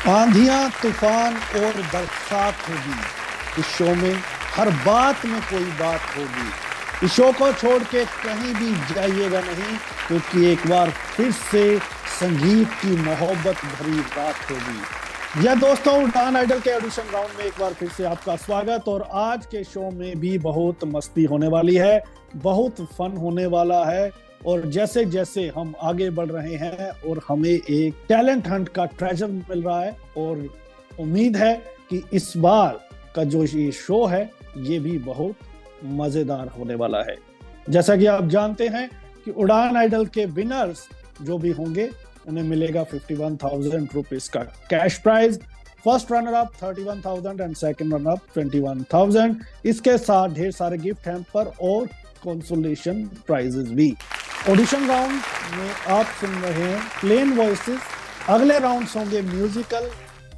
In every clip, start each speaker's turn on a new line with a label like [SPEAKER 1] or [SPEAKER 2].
[SPEAKER 1] आंधियां तूफान और बरसात होगी, इस शो में हर बात में कोई बात होगी। इस शो को छोड़ के कहीं भी जाइएगा नहीं, क्योंकि एक बार फिर से संगीत की मोहब्बत भरी रात होगी। यह दोस्तों उड़ान आइडल के ऑडिशन राउंड में एक बार फिर से आपका स्वागत। और आज के शो में भी बहुत मस्ती होने वाली है, बहुत फन होने वाला है। और जैसे जैसे हम आगे बढ़ रहे हैं और हमें एक टैलेंट हंट का ट्रेजर मिल रहा है, और उम्मीद है कि इस बार का जो ये शो है ये भी बहुत मजेदार होने वाला है। जैसा कि आप जानते हैं कि उड़ान आइडल के विनर्स जो भी होंगे उन्हें मिलेगा 51,000 रुपीज का cash prize. First runner up 31,000 and second runner up 21,000। इसके साथ ढेर सारे गिफ्ट हैम्पर और कंसोलेशन प्राइजेस भी। ऑडिशन राउंड में आप सुन रहे हैं प्लेन वॉइसेस। अगले राउंड्स होंगे म्यूजिकल,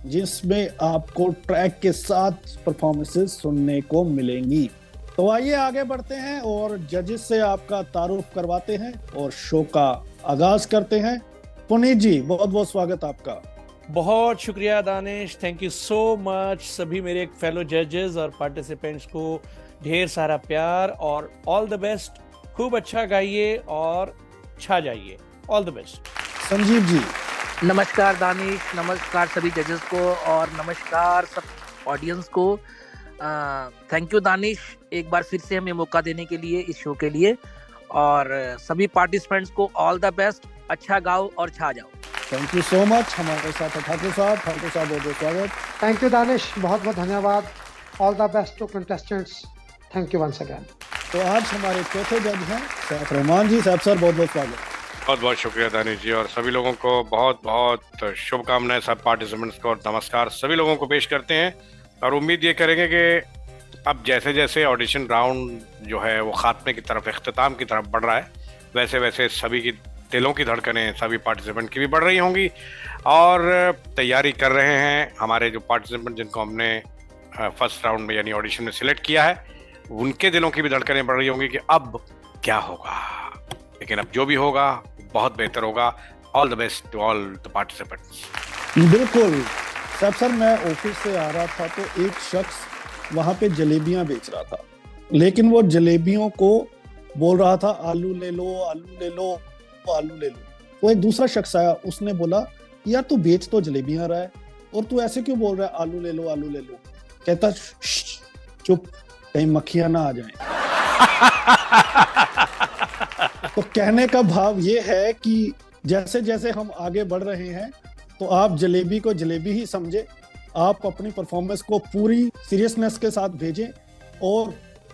[SPEAKER 1] जिसमें आपको ट्रैक के साथ परफॉर्मेंसेस सुनने को मिलेंगी। तो आइए आगे बढ़ते हैं और जजेस से आपका तारुफ करवाते हैं और शो का आगाज करते हैं। पुनीत जी, बहुत बहुत स्वागत आपका।
[SPEAKER 2] बहुत शुक्रिया Danish, thank you so much. सभी मेरे फेलो जजेस और पार्टिसिपेंट्स को ढेर सारा प्यार और ऑल द बेस्ट। खूब अच्छा गाइए और छा जाइए। All the best.
[SPEAKER 1] Sanjeev ji.
[SPEAKER 3] नमस्कार दानिश, नमस्कार सभी जजेस को और नमस्कार सब ऑडियंस को। थैंक यू दानिश, एक बार फिर से हमें मौका देने के लिए इस शो के लिए। और सभी पार्टिसिपेंट्स को ऑल द बेस्ट। अच्छा गाओ और छा जाओ।
[SPEAKER 1] Thank you so much. हमारे साथ ठाकुर साहब बहुत बहुत स्वागत।
[SPEAKER 4] थैंक यू दानिश, बहुत बहुत धन्यवाद। All the best to contestants. Thank you once again.
[SPEAKER 1] तो आज हमारे चौथे जज हैं सैफ रहमान जी। सैफ सर, बहुत बहुत स्वागत।
[SPEAKER 5] बहुत बहुत शुक्रिया दानिश जी, और सभी लोगों को बहुत बहुत शुभकामनाएं। सब पार्टिसिपेंट्स को और नमस्कार सभी लोगों को पेश करते हैं, और उम्मीद ये करेंगे कि अब जैसे जैसे ऑडिशन राउंड जो है वो खात्मे की तरफ, इख्तिताम की तरफ बढ़ रहा है, वैसे वैसे सभी की दिलों की धड़कनें सभी पार्टिसिपेंट की भी बढ़ रही होंगी और तैयारी कर रहे हैं। हमारे जो पार्टिसिपेंट जिनको हमने फर्स्ट राउंड में यानी ऑडिशन में सिलेक्ट किया है, उनके दिलों की भी धड़कनें बढ़ रही होंगी कि अब क्या होगा। लेकिन अब जो भी होगा बहुत बेहतर होगा। All the best to all the participants.
[SPEAKER 1] बिल्कुल सब सर, मैं ऑफिस से आ रहा था तो एक शख्स वहां पे जलेबियां बेच रहा था, लेकिन वो जलेबियों को बोल रहा था आलू ले लो, आलू ले लो, आलू ले लो। तो एक दूसरा शख्स आया, उसने बोला यार तू बेच तो जलेबियां रहा है और तू ऐसे क्यों बोल रहा है आलू ले लो, आलू ले लो। कहता चुप, कहीं मक्खियां ना आ जाएं। तो कहने का भाव ये है कि जैसे जैसे हम आगे बढ़ रहे हैं तो आप जलेबी को जलेबी ही समझे, आप अपनी परफॉर्मेंस को पूरी सीरियसनेस के साथ भेजें और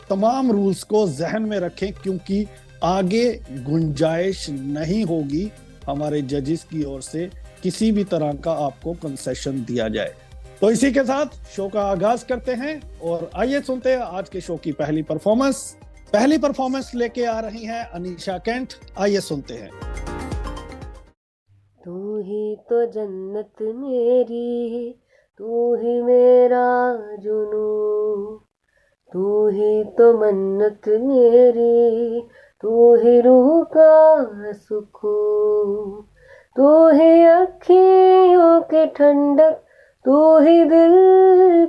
[SPEAKER 1] तमाम रूल्स को जहन में रखें, क्योंकि आगे गुंजाइश नहीं होगी हमारे जजेस की ओर से किसी भी तरह का आपको कंसेशन दिया जाए। तो इसी के साथ शो का आगाज करते हैं और आइए सुनते हैं आज के शो की पहली परफॉर्मेंस लेके आ रही हैं अनीशा केंट। आइए सुनते हैं।
[SPEAKER 6] तू ही तो जन्नत मेरी, तू ही मेरा जुनू, तू ही तो मन्नत मेरी, तू ही रूह का सुकून, तू ही अखियों की ठंडक, तू ही दिल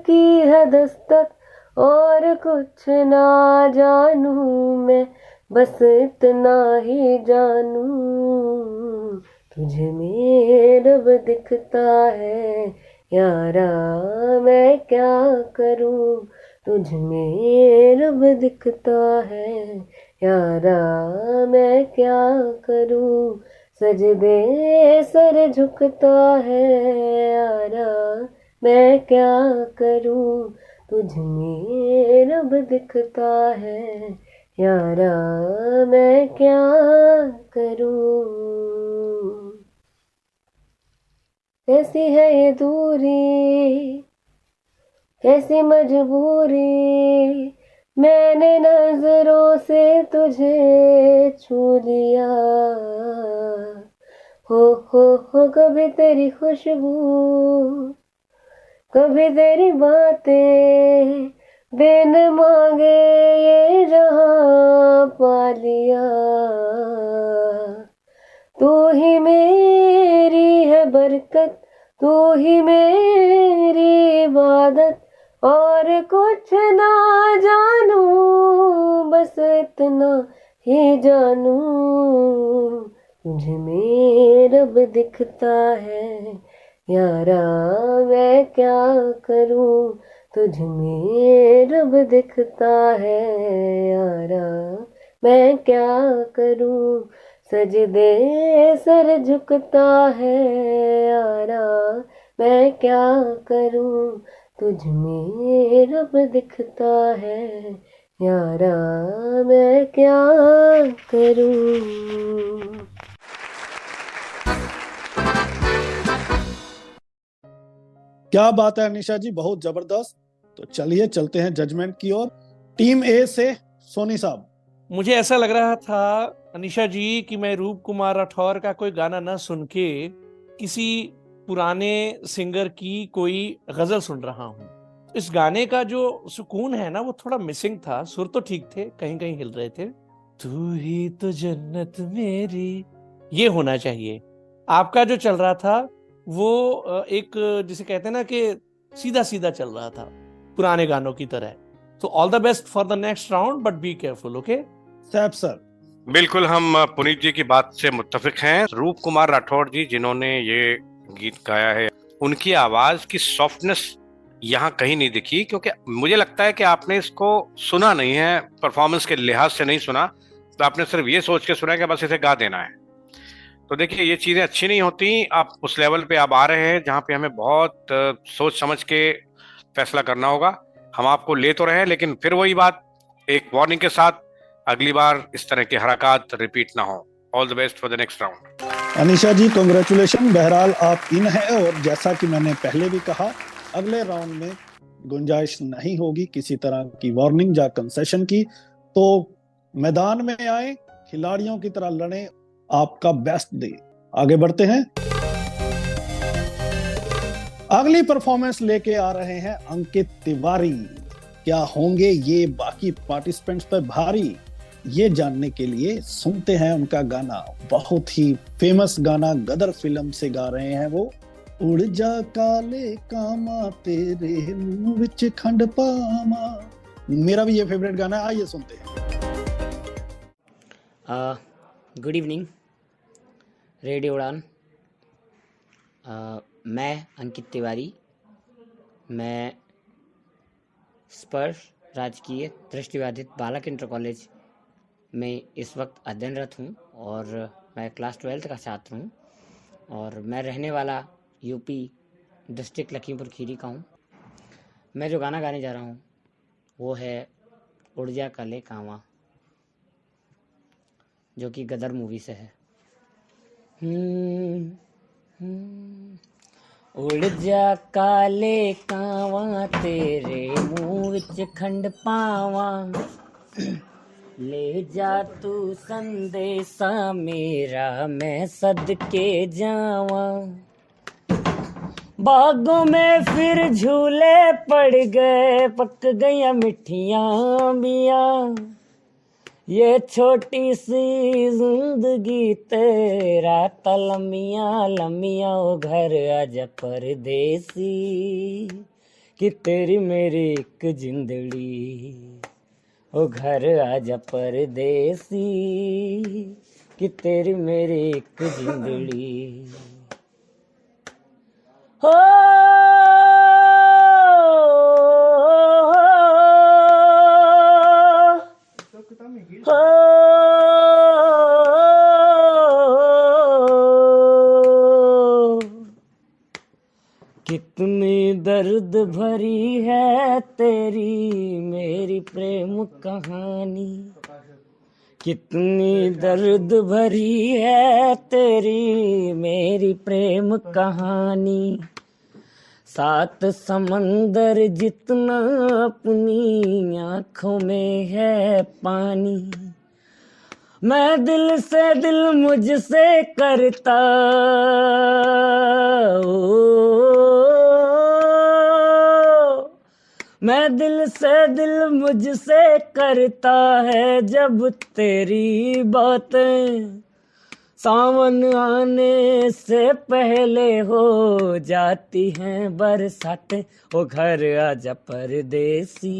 [SPEAKER 6] की है दस्तक। और कुछ ना जानूं मैं, बस इतना ही जानूं, तुझे में रब दिखता है यारा, मैं क्या करूं। तुझ में रब दिखता है यारा, मैं क्या करूं। सजदे सर झुकता है यारा, मैं क्या करूं। तुझ में रब दिखता है यारा, मैं क्या करूं। कैसी है ये दूरी, कैसी मजबूरी, मैंने नजरों से तुझे छू लिया। हो कभी तेरी खुशबू, कभी तेरी बातें, बिन मांगे ये जहां पा लिया। तू ही मेरी है बरकत, तू ही मेरी इबादत, और कुछ ना जानू, बस इतना ही जानू, तुझ में रब दिखता है यारा, मैं क्या करूं, तुझ में रब दिखता है यारा, मैं क्या करूं, सजदे सर झुकता है यारा, मैं क्या करूं, तुझ में रब दिखता है यारा, मैं क्या करूं।
[SPEAKER 1] क्या बात है अनिशा जी, बहुत जबरदस्त। तो चलिए चलते हैं जजमेंट की ओर। टीम ए से सोनी साहब।
[SPEAKER 2] मुझे ऐसा लग रहा था अनिशा जी कि मैं रूप कुमार राठौर का कोई गाना ना सुन के किसी पुराने सिंगर की कोई गजल सुन रहा हूँ। इस गाने का जो सुकून है ना वो थोड़ा मिसिंग था। सुर तो ठीक थे, कहीं कहीं हिल रहे थे। तू ही तो जन्नत मेरी, ये होना चाहिए। आपका जो चल रहा था वो एक जिसे कहते हैं ना कि सीधा सीधा चल रहा था, पुराने गानों की तरह। तो all the best for the next round, but be careful. Okay
[SPEAKER 1] Saif sir.
[SPEAKER 5] बिल्कुल, हम पुनीत जी की बात से मुत्तफिक हैं। रूप कुमार राठौड़ जी जिन्होंने ये गीत गाया है, उनकी आवाज की सॉफ्टनेस यहाँ कहीं नहीं दिखी, क्योंकि मुझे लगता है कि आपने इसको सुना नहीं है, परफॉर्मेंस के लिहाज से नहीं सुना, तो आपने सिर्फ ये सोच के सुना है कि बस इसे गा देना है। तो देखिए, ये चीजें अच्छी नहीं होती। आप उस लेवल पे आप आ रहे हैं जहाँ पे हमें बहुत सोच समझ के फैसला करना होगा। हम आपको ले तो रहे हैं, लेकिन फिर वही बात, एक वार्निंग के साथ, अगली बार इस तरह के हरकत रिपीट ना हो। All the best for the next round.
[SPEAKER 1] Anisha ji congratulation, बहरहाल आप इन हैं। और जैसा कि मैंने पहले भी कहा, अगले राउंड में गुंजाइश नहीं होगी किसी तरह की वार्निंग या कंसेशन की। तो मैदान में आए, खिलाड़ियों की तरह लड़ें, आपका बेस्ट दे। आगे बढ़ते हैं। अगली परफॉर्मेंस लेके आ रहे हैं अंकित तिवारी। क्या होंगे ये बाकी पार्टिसिपेंट्स पर भारी, ये जानने के लिए सुनते हैं उनका गाना। बहुत ही फेमस गाना, गदर फिल्म से गा रहे हैं वो। उड़ जा काले कामा तेरे मुंह विच खंड पामा। मेरा भी ये फेवरेट गाना है, आइए सुनते हैं।
[SPEAKER 7] गुड इवनिंग रेडियो उड़ान। मैं अंकित तिवारी, मैं स्पर्श राजकीय दृष्टिबाधित बालक इंटर कॉलेज में इस वक्त अध्ययनरत हूँ और मैं क्लास 12th का छात्र हूँ और मैं रहने वाला यूपी डिस्ट्रिक्ट लखीमपुर खीरी का हूँ। मैं जो गाना गाने जा रहा हूँ वो है उड़ जा काले कांवा, जो कि गदर मूवी से है। उड़ जा काले कांवा तेरे मुंह विच खंड पावा, ले जा तू संदेशा मेरा मैं सदके जावा। बागों में फिर झूले पड़ गए, पक गया मिठियां बिया, ये छोटी सी जिंदगी तेरा तलमिया लमिया। ओ घर आजा परदेसी कि तेरी मेरी एक जिंदड़ी। ओ घर आजा परदेसी कि तेरी मेरी एक जिंदड़ी। हो कितनी दर्द भरी है तेरी मेरी प्रेम कहानी, कितनी दर्द भरी है तेरी मेरी प्रेम कहानी। सात समंदर जितना अपनी आँखों में है पानी, मैं दिल से दिल मुझसे करता मैं दिल से दिल मुझसे करता है जब तेरी बातें सावन आने से पहले हो जाती हैं बरसातें, ओ घर आजा परदेसी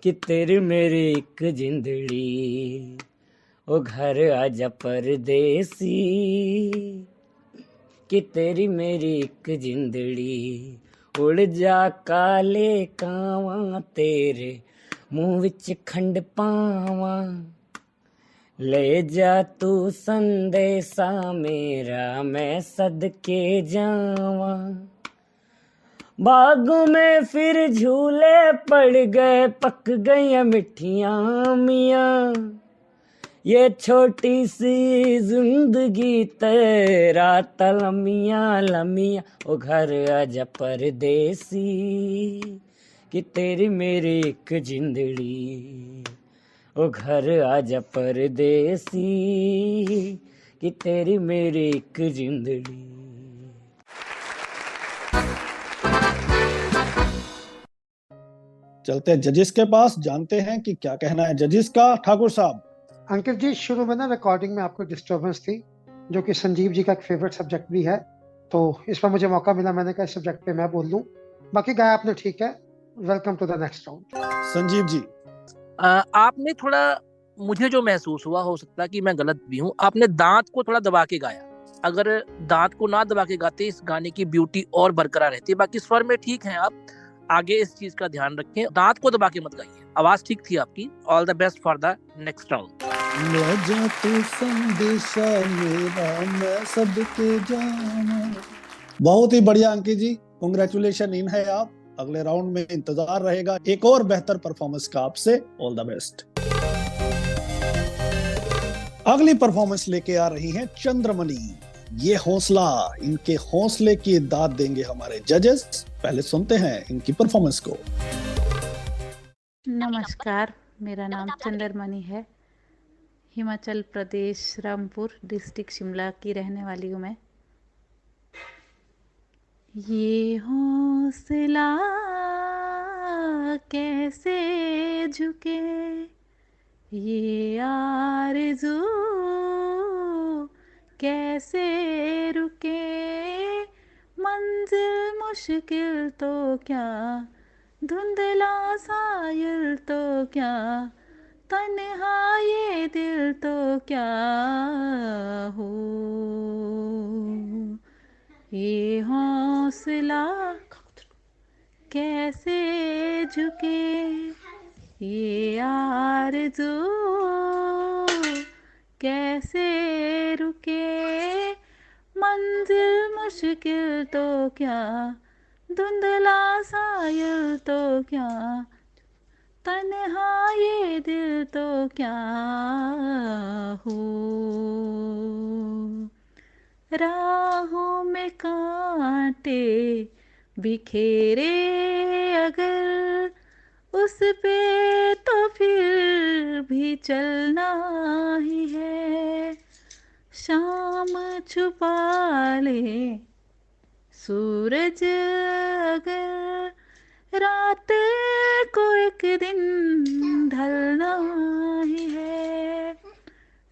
[SPEAKER 7] कि तेरी मेरी एक जिंदड़ी, ओ घर आजा परदेसी कि तेरी मेरी एक जिंदड़ी। उड़ जा काले कावां तेरे मुंह विच खंड पावां, ले जा तू संदेशा मेरा मैं सदके जावां। बागों में फिर झूले पड़ गए, पक गई मिठियां मियाँ, ये छोटी सी जिंदगी तेरा तलमिया लमिया, ओ घर आजा परदेसी कि तेरी मेरी एक जिंदड़ी, ओ घर आजा परदेसी कि तेरी मेरी एक जिंदड़ी।
[SPEAKER 1] चलते हैं जजेस के पास, जानते हैं कि क्या कहना है जजेस का। ठाकुर साहब।
[SPEAKER 4] अंकित जी, शुरू में ना रिकॉर्डिंग में आपको डिस्टरबेंस थी, जो कि संजीव जी का एक फेवरेट सब्जेक्ट भी है, तो इस पर मुझे मौका मिला, मैंने कहा इस सब्जेक्ट पे मैं बोल लूं। बाकी गाया आपने ठीक है। Welcome to the next round.
[SPEAKER 1] Sanjeev ji.
[SPEAKER 3] आपने थोड़ा, मुझे जो महसूस हुआ, हो सकता है कि मैं गलत भी हूँ, आपने दांत को थोड़ा दबा के गाया। अगर दांत को ना दबा के गाते इस गाने की ब्यूटी और बरकरार रहती है। बाकी स्वर में ठीक है आप, आगे इस चीज का ध्यान रखें, दांत को दबा के मत गाइए। आवाज ठीक थी आपकी। All the best for the next round.
[SPEAKER 1] ले जा तू संदेशा मेरा मैं सबके जावां। बहुत ही बढ़िया अंकित जी, कांग्रेचुलेशन इन है आप। अगले राउंड में इंतजार रहेगा एक और बेहतर परफॉर्मेंस का आपसे। All the best. अगली परफॉर्मेंस लेके आ रही हैं चंद्रमणि। ये हौसला, इनके हौसले की दाद देंगे हमारे जजेस। पहले सुनते हैं इनकी परफॉर्मेंस को।
[SPEAKER 8] नमस्कार, मेरा नाम चंद्रमणि है। हिमाचल प्रदेश, रामपुर डिस्ट्रिक्ट शिमला की रहने वाली हूँ मैं। ये हौसला कैसे झुके, ये आरज़ू कैसे रुके, मंजिल मुश्किल तो क्या, धुंधला सायल तो क्या, तन्हा ये दिल तो क्या हो। ये हौसला कैसे झुके, ये आरज़ू कैसे रुके, मंजिल मुश्किल तो क्या, धुंधला सायल तो क्या, तन्हा ये दिल तो क्या हो। राहों में कांटे बिखेरे अगर, उस पे तो फिर भी चलना ही है। शाम छुपा ले सूरज अगर, रात को एक दिन ढलना ही है।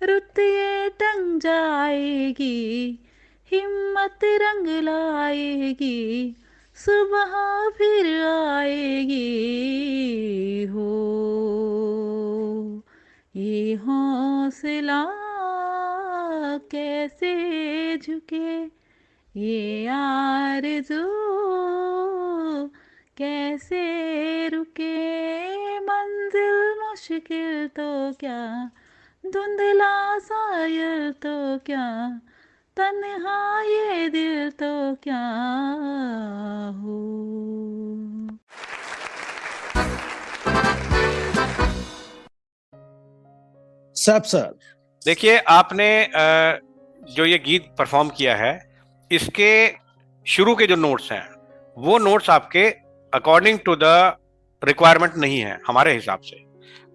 [SPEAKER 8] रुत ये टंग जाएगी, हिम्मत रंग लाएगी, सुबह फिर आएगी हो। ये हौसला कैसे झुके, ये आरज़ू कैसे रुके, मंजिल मुश्किल तो क्या, धुंधला सायल तो क्या, तन्हा ये दिल तो क्या हो।
[SPEAKER 1] SAP sir.
[SPEAKER 5] देखिए, आपने जो ये गीत परफॉर्म किया है, इसके शुरू के जो नोट्स हैं वो नोट्स आपके अकॉर्डिंग टू द रिक्वायरमेंट नहीं है हमारे हिसाब से,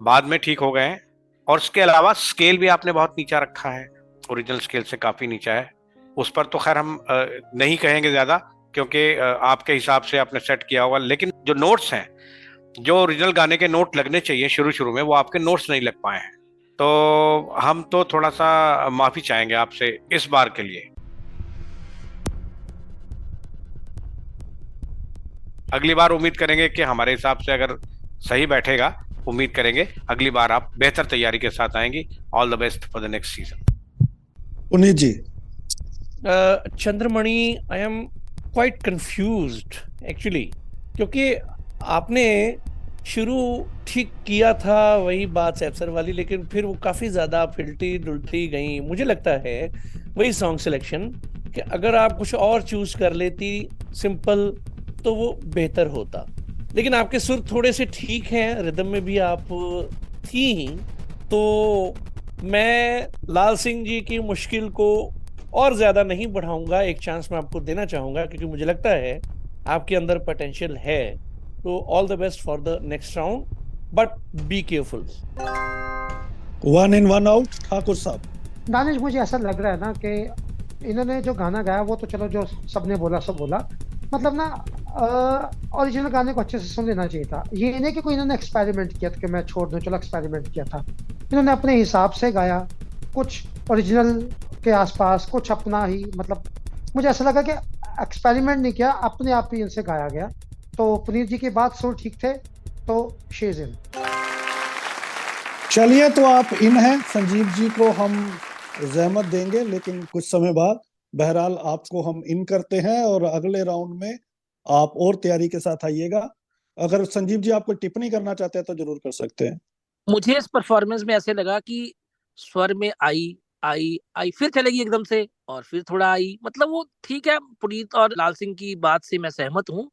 [SPEAKER 5] बाद में ठीक हो गए हैं। और इसके अलावा स्केल भी आपने बहुत नीचा रखा है, ओरिजिनल स्केल से काफी नीचा है। उस पर तो खैर हम नहीं कहेंगे ज्यादा, क्योंकि आपके हिसाब से आपने सेट किया होगा। लेकिन जो नोट्स हैं, जो ओरिजिनल गाने के नोट लगने चाहिए शुरू शुरू में, वो आपके नोट्स नहीं लग पाए हैं। तो हम तो थोड़ा सा माफी चाहेंगे आपसे इस बार के लिए। अगली बार उम्मीद करेंगे कि हमारे हिसाब से अगर सही बैठेगा, उम्मीद करेंगे अगली बार आप बेहतर तैयारी के साथ आएंगी। All the best for the next season.
[SPEAKER 1] Puneet ji.
[SPEAKER 2] Chandramani, I am quite confused actually, क्योंकि आपने शुरू ठीक किया था वही बात सैफसर वाली, लेकिन फिर वो काफ़ी ज़्यादा फिल्टी डुलटी गई। मुझे लगता है वही सॉन्ग सिलेक्शन कि अगर आप कुछ और चूज कर लेती सिंपल तो वो बेहतर होता, लेकिन आपके सुर थोड़े से ठीक हैं, रिदम में भी आप थी ही। तो मैं लाल सिंह जी की मुश्किल को और ज़्यादा नहीं बढ़ाऊंगा, एक चांस मैं आपको देना चाहूँगा क्योंकि मुझे लगता है आपके अंदर पोटेंशियल है। तो all the best for the next round, but be careful.
[SPEAKER 1] 1 in 1 out Thakur साहब।
[SPEAKER 4] दानिश, मुझे ऐसा लग रहा है ना कि इन्होंने जो गाना गाया वो तो चलो जो सबने बोला सब बोला, मतलब ना ओरिजिनल गाने को अच्छे से सुन लेना चाहिए था। ये नहीं कि कोई इन्होंने एक्सपेरिमेंट किया था कि मैं छोड़ दूं, चलो एक्सपेरिमेंट किया था। इन्होंने अपने हिसाब से गाया, कुछ ओरिजिनल के आसपास, कुछ अपना ही, मतलब मुझे ऐसा लगा कि एक्सपेरिमेंट नहीं किया, अपने आप ही इनसे गाया गया। तो पुनीत जी की बात सुर ठीक थे, तो शी इज इन।
[SPEAKER 1] चलिए, तो आप इन हैं। संजीव जी को हम जहमत देंगे, लेकिन कुछ समय बाद बहरहाल आपको हम इन करते हैं और अगले राउंड में आप और तैयारी के साथ आइएगा। अगर संजीव जी आपको टिप्पणी करना चाहते हैं तो जरूर कर सकते हैं।
[SPEAKER 3] मुझे इस परफॉर्मेंस में ऐसे लगा कि स्वर में आई आई आई, फिर चलेगी एकदम से, और फिर थोड़ा आई, मतलब वो ठीक है। पुनीत और लाल सिंह की बात से मैं सहमत हूँ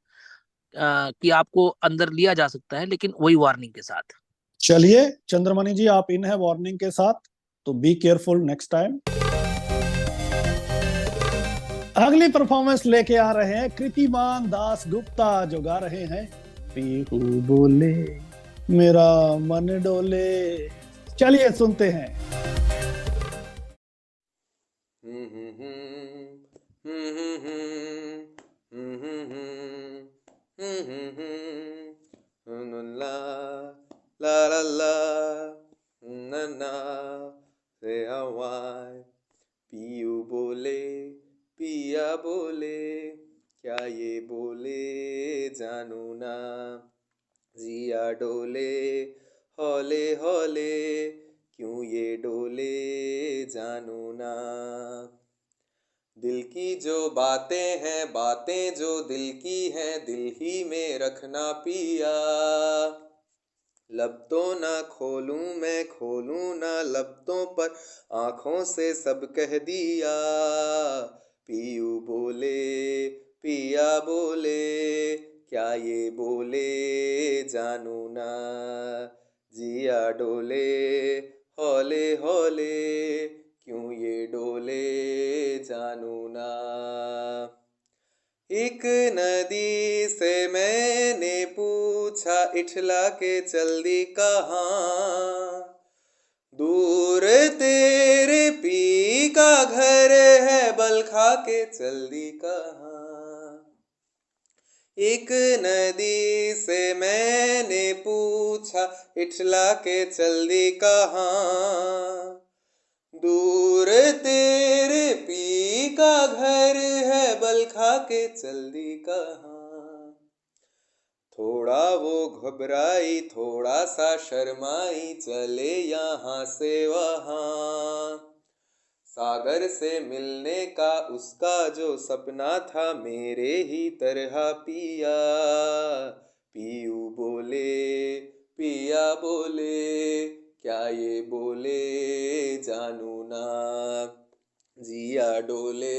[SPEAKER 3] कि आपको अंदर लिया जा सकता है, लेकिन वही वार्निंग के साथ।
[SPEAKER 1] चलिए चंद्रमणि जी, आप इन है वार्निंग के साथ, तो बी केयरफुल नेक्स्ट टाइम। अगली परफॉर्मेंस लेके आ रहे हैं कृतिमान दास गुप्ता, जो गा रहे हैं पीहू बोले मेरा मन डोले। चलिए सुनते हैं।
[SPEAKER 9] La la la na na say Hawaii पीयू बोले पिया बोले क्या ये बोले जानू ना जिया डोले हौले हौले क्यों ये डोले जानू ना दिल की जो बातें हैं बातें जो दिल की हैं दिल ही में रखना पिया लब तो ना खोलूं मैं खोलूं ना लफ्ज़ों पर आँखों से सब कह दिया पीयू बोले पिया बोले क्या ये बोले जानू ना जिया डोले हौले हौले क्यों ये डोले जानू ना एक नदी से मैंने पूछा इठला के चल दी कहाँ दूर तेरे पी का घर है बलखा के चल दी कहाँ एक नदी से मैंने पूछा इठला के चल दी कहाँ दूर तेरे पी का घर है बलखा के चल दी कहाँ थोड़ा वो घबराई थोड़ा सा शर्माई चले यहाँ से वहाँ सागर से मिलने का उसका जो सपना था मेरे ही तरह पिया पीयू बोले पिया बोले क्या ये बोले जानू ना जिया डोले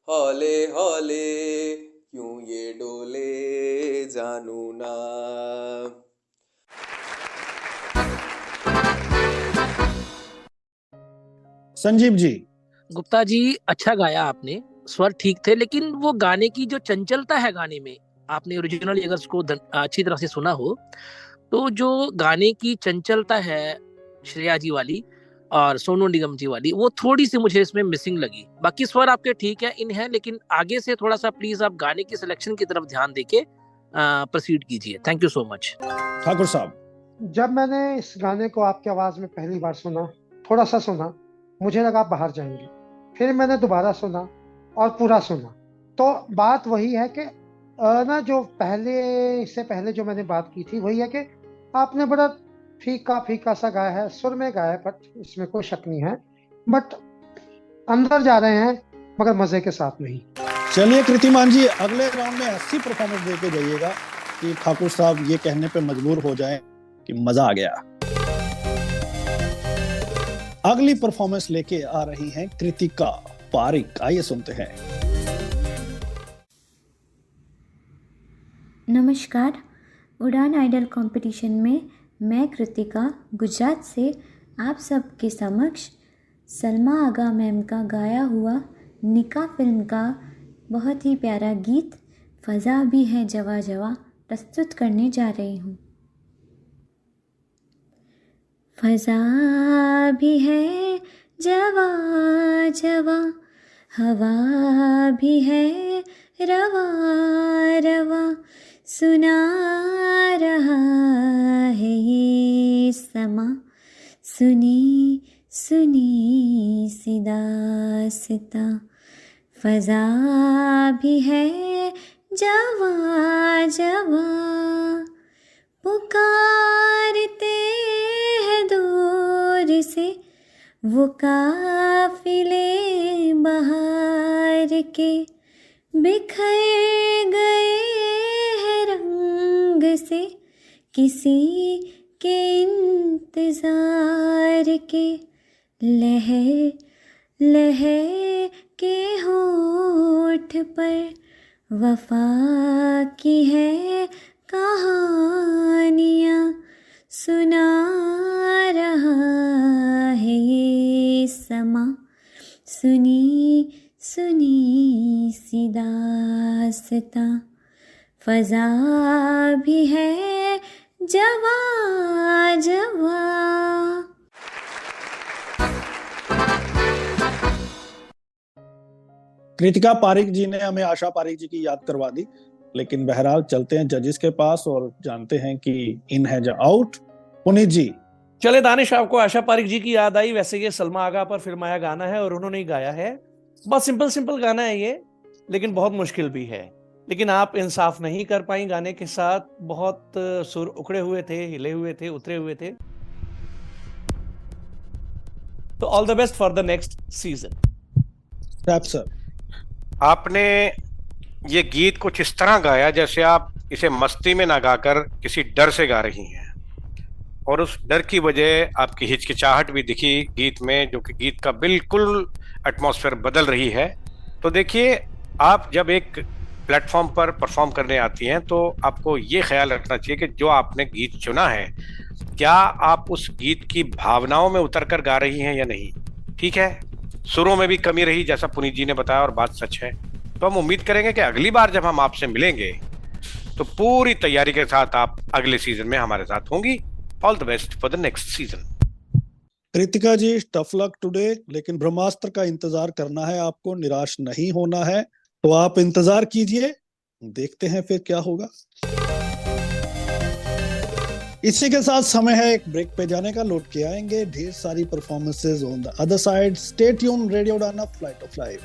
[SPEAKER 9] हौले हौले क्यों ये डोले जानू ना
[SPEAKER 1] संजीव जी।
[SPEAKER 3] गुप्ता जी, अच्छा गाया आपने, स्वर ठीक थे, लेकिन वो गाने की जो चंचलता है गाने में, आपने ओरिजिनल अगर उसको अच्छी तरह से सुना हो तो जो गाने की चंचलता है श्रेया जी वाली और सोनू निगम जी वाली, वो थोड़ी सी मुझे इसमें मिसिंग लगी। बाकी स्वर आपके ठीक है, इन है, लेकिन आगे से थोड़ा सा प्लीज आप गाने की सिलेक्शन की तरफ ध्यान देके प्रोसीड कीजिए। Thank you so much.
[SPEAKER 1] Thakur साहब।
[SPEAKER 4] जब मैंने इस गाने को आपकी आवाज़ में पहली बार सुना, थोड़ा सा सुना, मुझे लगा आप बाहर जाएंगे। फिर मैंने दोबारा सुना और पूरा सुना। तो बात वही है कि ना जो इससे पहले जो मैंने बात की थी वही है कि आपने बड़ा फीका फीका सा गाया है, सुर में गाया है, बट इसमें कोई शक नहीं है, बट अंदर जा रहे हैं मगर मजे के साथ नहीं।
[SPEAKER 1] चलिए कृतिमान जी, अगले राउंड में ऐसी परफॉर्मेंस दे के जाइएगा कि ठाकुर साहब ये कहने पे मजबूर हो जाएं कि मजा आ गया। अगली परफॉर्मेंस लेके आ रही हैं कृतिका पारिक, आइए सुनते हैं।
[SPEAKER 10] नमस्कार, उड़ान आइडल कंपटीशन में मैं कृतिका गुजरात से आप सबके समक्ष सलमा आगा मैम का गाया हुआ निका फिल्म का बहुत ही प्यारा गीत फ़ज़ा भी है जवा जवा प्रस्तुत करने जा रही हूँ। फ़ज़ा भी है जवा जवा, हवा भी है रवा रवा, सुना रहा है ये समा, सुनी सुनी सी दास्तां। फ़ज़ा भी है जवा जवा, पुकारते हैं दूर से वो काफ़िले बहार के, बिखर गए हैं रंग से किसी के इंतज़ार के। लहर लहर के होठ पर वफ़ा की है कहानियाँ, सुना रहा है ये समा, सुनी सुनी सी दास्तां। फ़ज़ा भी है जवा जवा।
[SPEAKER 1] कृतिका पारिक जी ने हमें आशा पारिक जी की याद करवा दी, लेकिन बहरहाल चलते हैं जजेस के पास और जानते हैं कि इन है या आउट। पुनीत जी।
[SPEAKER 2] चले दानिश, आपको आशा पारिक जी की याद आई। वैसे ये सलमा आगा पर फिल्माया गाना है और उन्होंने ही गाया है। बहुत सिंपल गाना है ये, लेकिन बहुत मुश्किल भी है। लेकिन आप इंसाफ नहीं कर पाई गाने के साथ। बहुत सुर उखड़े हुए थे, हिले हुए थे, उतरे हुए थे। तो all the best for the next season.
[SPEAKER 1] Sir,
[SPEAKER 5] आपने ये गीत कुछ इस तरह गाया जैसे आप इसे मस्ती में ना गाकर किसी डर से गा रही हैं, और उस डर की वजह आपकी हिचकिचाहट भी दिखी गीत में, जो कि गीत का बिल्कुल एटमॉस्फेयर बदल रही है। तो देखिए, आप जब एक प्लेटफॉर्म पर परफॉर्म करने आती हैं तो आपको ये ख्याल रखना चाहिए कि जो आपने गीत चुना है, क्या आप उस गीत की भावनाओं में उतर कर गा रही हैं या नहीं। ठीक है, सुरों में भी कमी रही जैसा पुनीत जी ने बताया, और बात सच है। तो हम उम्मीद करेंगे कि अगली बार जब हम आपसे मिलेंगे तो पूरी तैयारी के साथ आप अगले सीजन में हमारे साथ होंगी। All the best for the next season.
[SPEAKER 1] Kritika ji, tough luck today, लेकिन ब्रह्मास्त्र का इंतजार करना है आपको, निराश नहीं होना है। तो आप इंतजार कीजिए, देखते हैं फिर क्या होगा। इसी के साथ समय है एक ब्रेक पे जाने का। लौट के आएंगे ढेर सारी performances on the other side. Stay tune, radio उड़ान, फ्लाइट ऑफ लाइफ।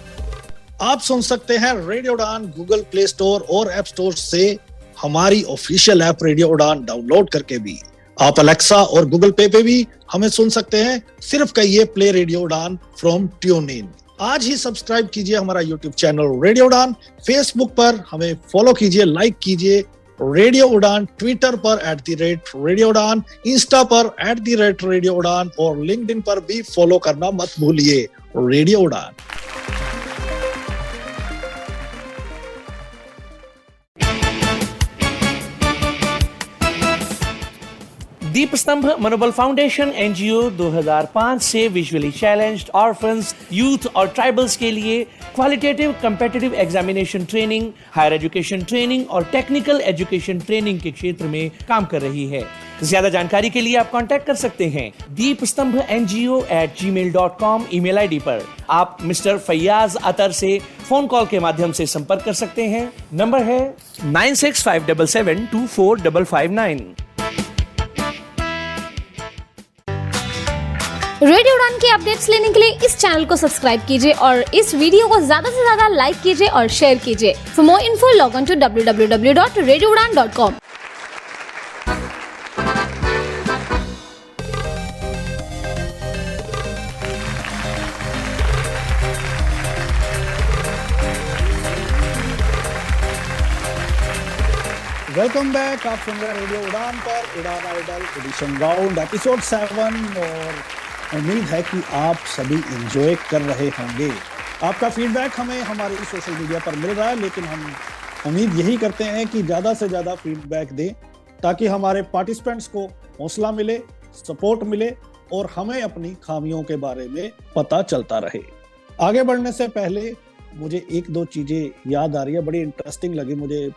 [SPEAKER 1] आप सुन सकते हैं रेडियो उड़ान गूगल प्ले स्टोर और ऐप स्टोर से, हमारी ऑफिशियल ऐप रेडियो उड़ान डाउनलोड करके भी। आप अलेक्सा और गूगल पे भी हमें सुन सकते हैं। सिर्फ कहिए प्ले रेडियो उड़ान फ्रॉम ट्यून इन। आज ही सब्सक्राइब कीजिए हमारा यूट्यूब चैनल रेडियो उड़ान। फेसबुक पर हमें फॉलो कीजिए, लाइक कीजिए रेडियो उड़ान। ट्विटर पर @रेडियो उड़ान, इंस्टा पर @रेडियो उड़ान, और लिंक्डइन पर भी फॉलो करना मत भूलिए, रेडियो उड़ान।
[SPEAKER 2] दीप स्तंभ मनोबल फाउंडेशन एनजीओ 2005 से विजुअली चैलेंज्ड ऑर्फन्स, यूथ और ट्राइबल्स के लिए qualitative competitive examination training, higher education training और टेक्निकल एजुकेशन ट्रेनिंग के क्षेत्र में काम कर रही है। ज्यादा जानकारी के लिए आप कांटेक्ट कर सकते हैं deepstambhNGO@gmail.com ईमेल आईडी पर। आप मिस्टर फैयाज अतर से फोन कॉल के माध्यम से संपर्क कर सकते हैं। नंबर है 9657724559।
[SPEAKER 11] रेडियो उड़ान की अपडेट्स लेने के लिए इस चैनल को सब्सक्राइब कीजिए और इस वीडियो को ज्यादा से ज्यादा लाइक कीजिए और शेयर कीजिए। For more info log on to www.radioudan.com।
[SPEAKER 1] Welcome back. आप सुन रहे हैं रेडियो उड़ान पर उड़ान आइडल एडिशन राउंड एपिसोड 7 और उम्मीद है कि आप सभी एंजॉय कर रहे होंगे। आपका फीडबैक हमें हमारे सोशल मीडिया पर मिल रहा है, लेकिन हम उम्मीद यही करते हैं कि ज़्यादा से ज़्यादा फीडबैक दें ताकि हमारे पार्टिसिपेंट्स को हौसला मिले, सपोर्ट मिले और हमें अपनी खामियों के बारे में पता चलता रहे। आगे बढ़ने से पहले मुझे एक दो चीज़ें याद आ रही है, बड़ी इंटरेस्टिंग लगी मुझे।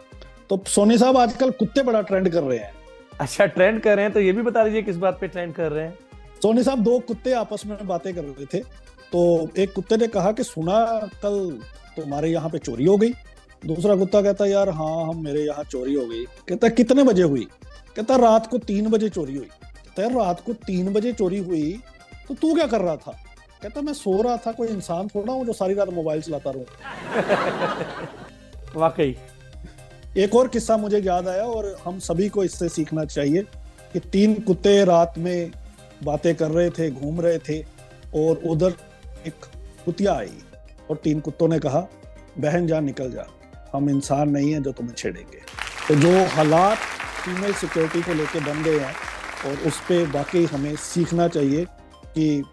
[SPEAKER 1] तो सोनी साहब, आजकल कुत्ते बड़ा ट्रेंड कर रहे हैं।
[SPEAKER 2] अच्छा, ट्रेंड कर रहे हैं तो ये भी बता दीजिए किस बात पे ट्रेंड कर रहे हैं।
[SPEAKER 1] सोनी साहब, दो कुत्ते आपस में बातें कर रहे थे, तो एक कुत्ते ने कहा कि सुना कल तुम्हारे यहाँ पे चोरी हो गई। दूसरा कुत्ता कहता यार हाँ, हम मेरे यहाँ चोरी हो गई। कहता कितने बजे हुई? कहता रात को 3 बजे चोरी हुई। कहता यार रात को 3 बजे चोरी हुई तो तू क्या कर रहा था? कहता मैं सो रहा था, कोई इंसान थोड़ा हूँ जो सारी रात मोबाइल चलाता रहूं।
[SPEAKER 2] वाकई
[SPEAKER 1] एक और किस्सा मुझे याद आया और हम सभी को इससे सीखना चाहिए कि 3 कुत्ते रात में बातें कर रहे थे, घूम रहे थे और उधर एक कुतिया आई और 3 कुत्तों ने कहा बहन जा, निकल जा, हम इंसान नहीं हैं जो तुम्हें छेड़ेंगे। तो जो हालात फीमेल सिक्योरिटी को लेके बन गए हैं और उस पे वाकई हमें सीखना चाहिए कि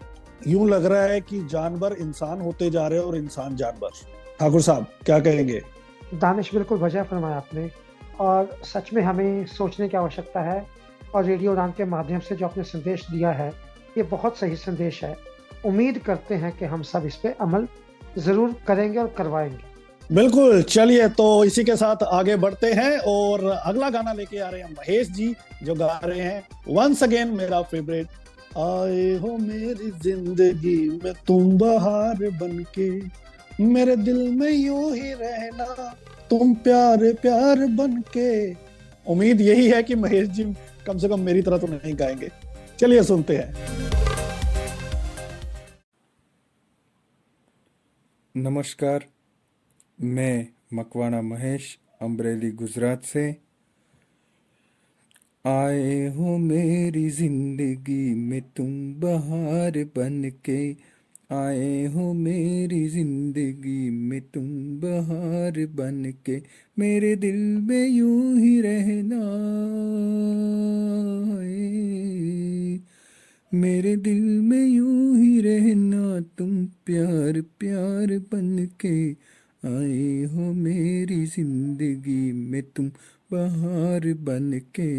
[SPEAKER 1] यूं लग रहा है कि जानवर इंसान होते जा रहे हैं और इंसान जानवर। ठाकुर साहब क्या कहेंगे?
[SPEAKER 4] दानिश, बिल्कुल वजह फरमाया आपने और सच में हमें सोचने की आवश्यकता है और रेडियो उड़ान के माध्यम से जो आपने संदेश दिया है ये बहुत सही संदेश है। उम्मीद करते हैं कि हम सब इस पे अमल जरूर करेंगे और करवाएंगे।
[SPEAKER 1] बिल्कुल। चलिए तो इसी के साथ आगे बढ़ते हैं और अगला गाना लेके आ रहे हैं महेश जी, जो गा रहे हैं वंस अगेन मेरा फेवरेट, आए हो मेरी जिंदगी में तुम बहार बनके, मेरे दिल में यूं ही रहना तुम प्यार प्यार बनके। उम्मीद यही है कि महेश जी कम से कम मेरी तरह तो नहीं गाएंगे। चलिए सुनते हैं।
[SPEAKER 12] नमस्कार, मैं मकवाना महेश अमरेली गुजरात से। आए हो मेरी जिंदगी में तुम बहार बनके, आए हो मेरी जिंदगी में तुम बहार बनके, मेरे दिल में यूं ही रहना है, मेरे दिल में यूं ही रहना तुम प्यार प्यार बनके, आए हो मेरी जिंदगी में तुम बहार बनके।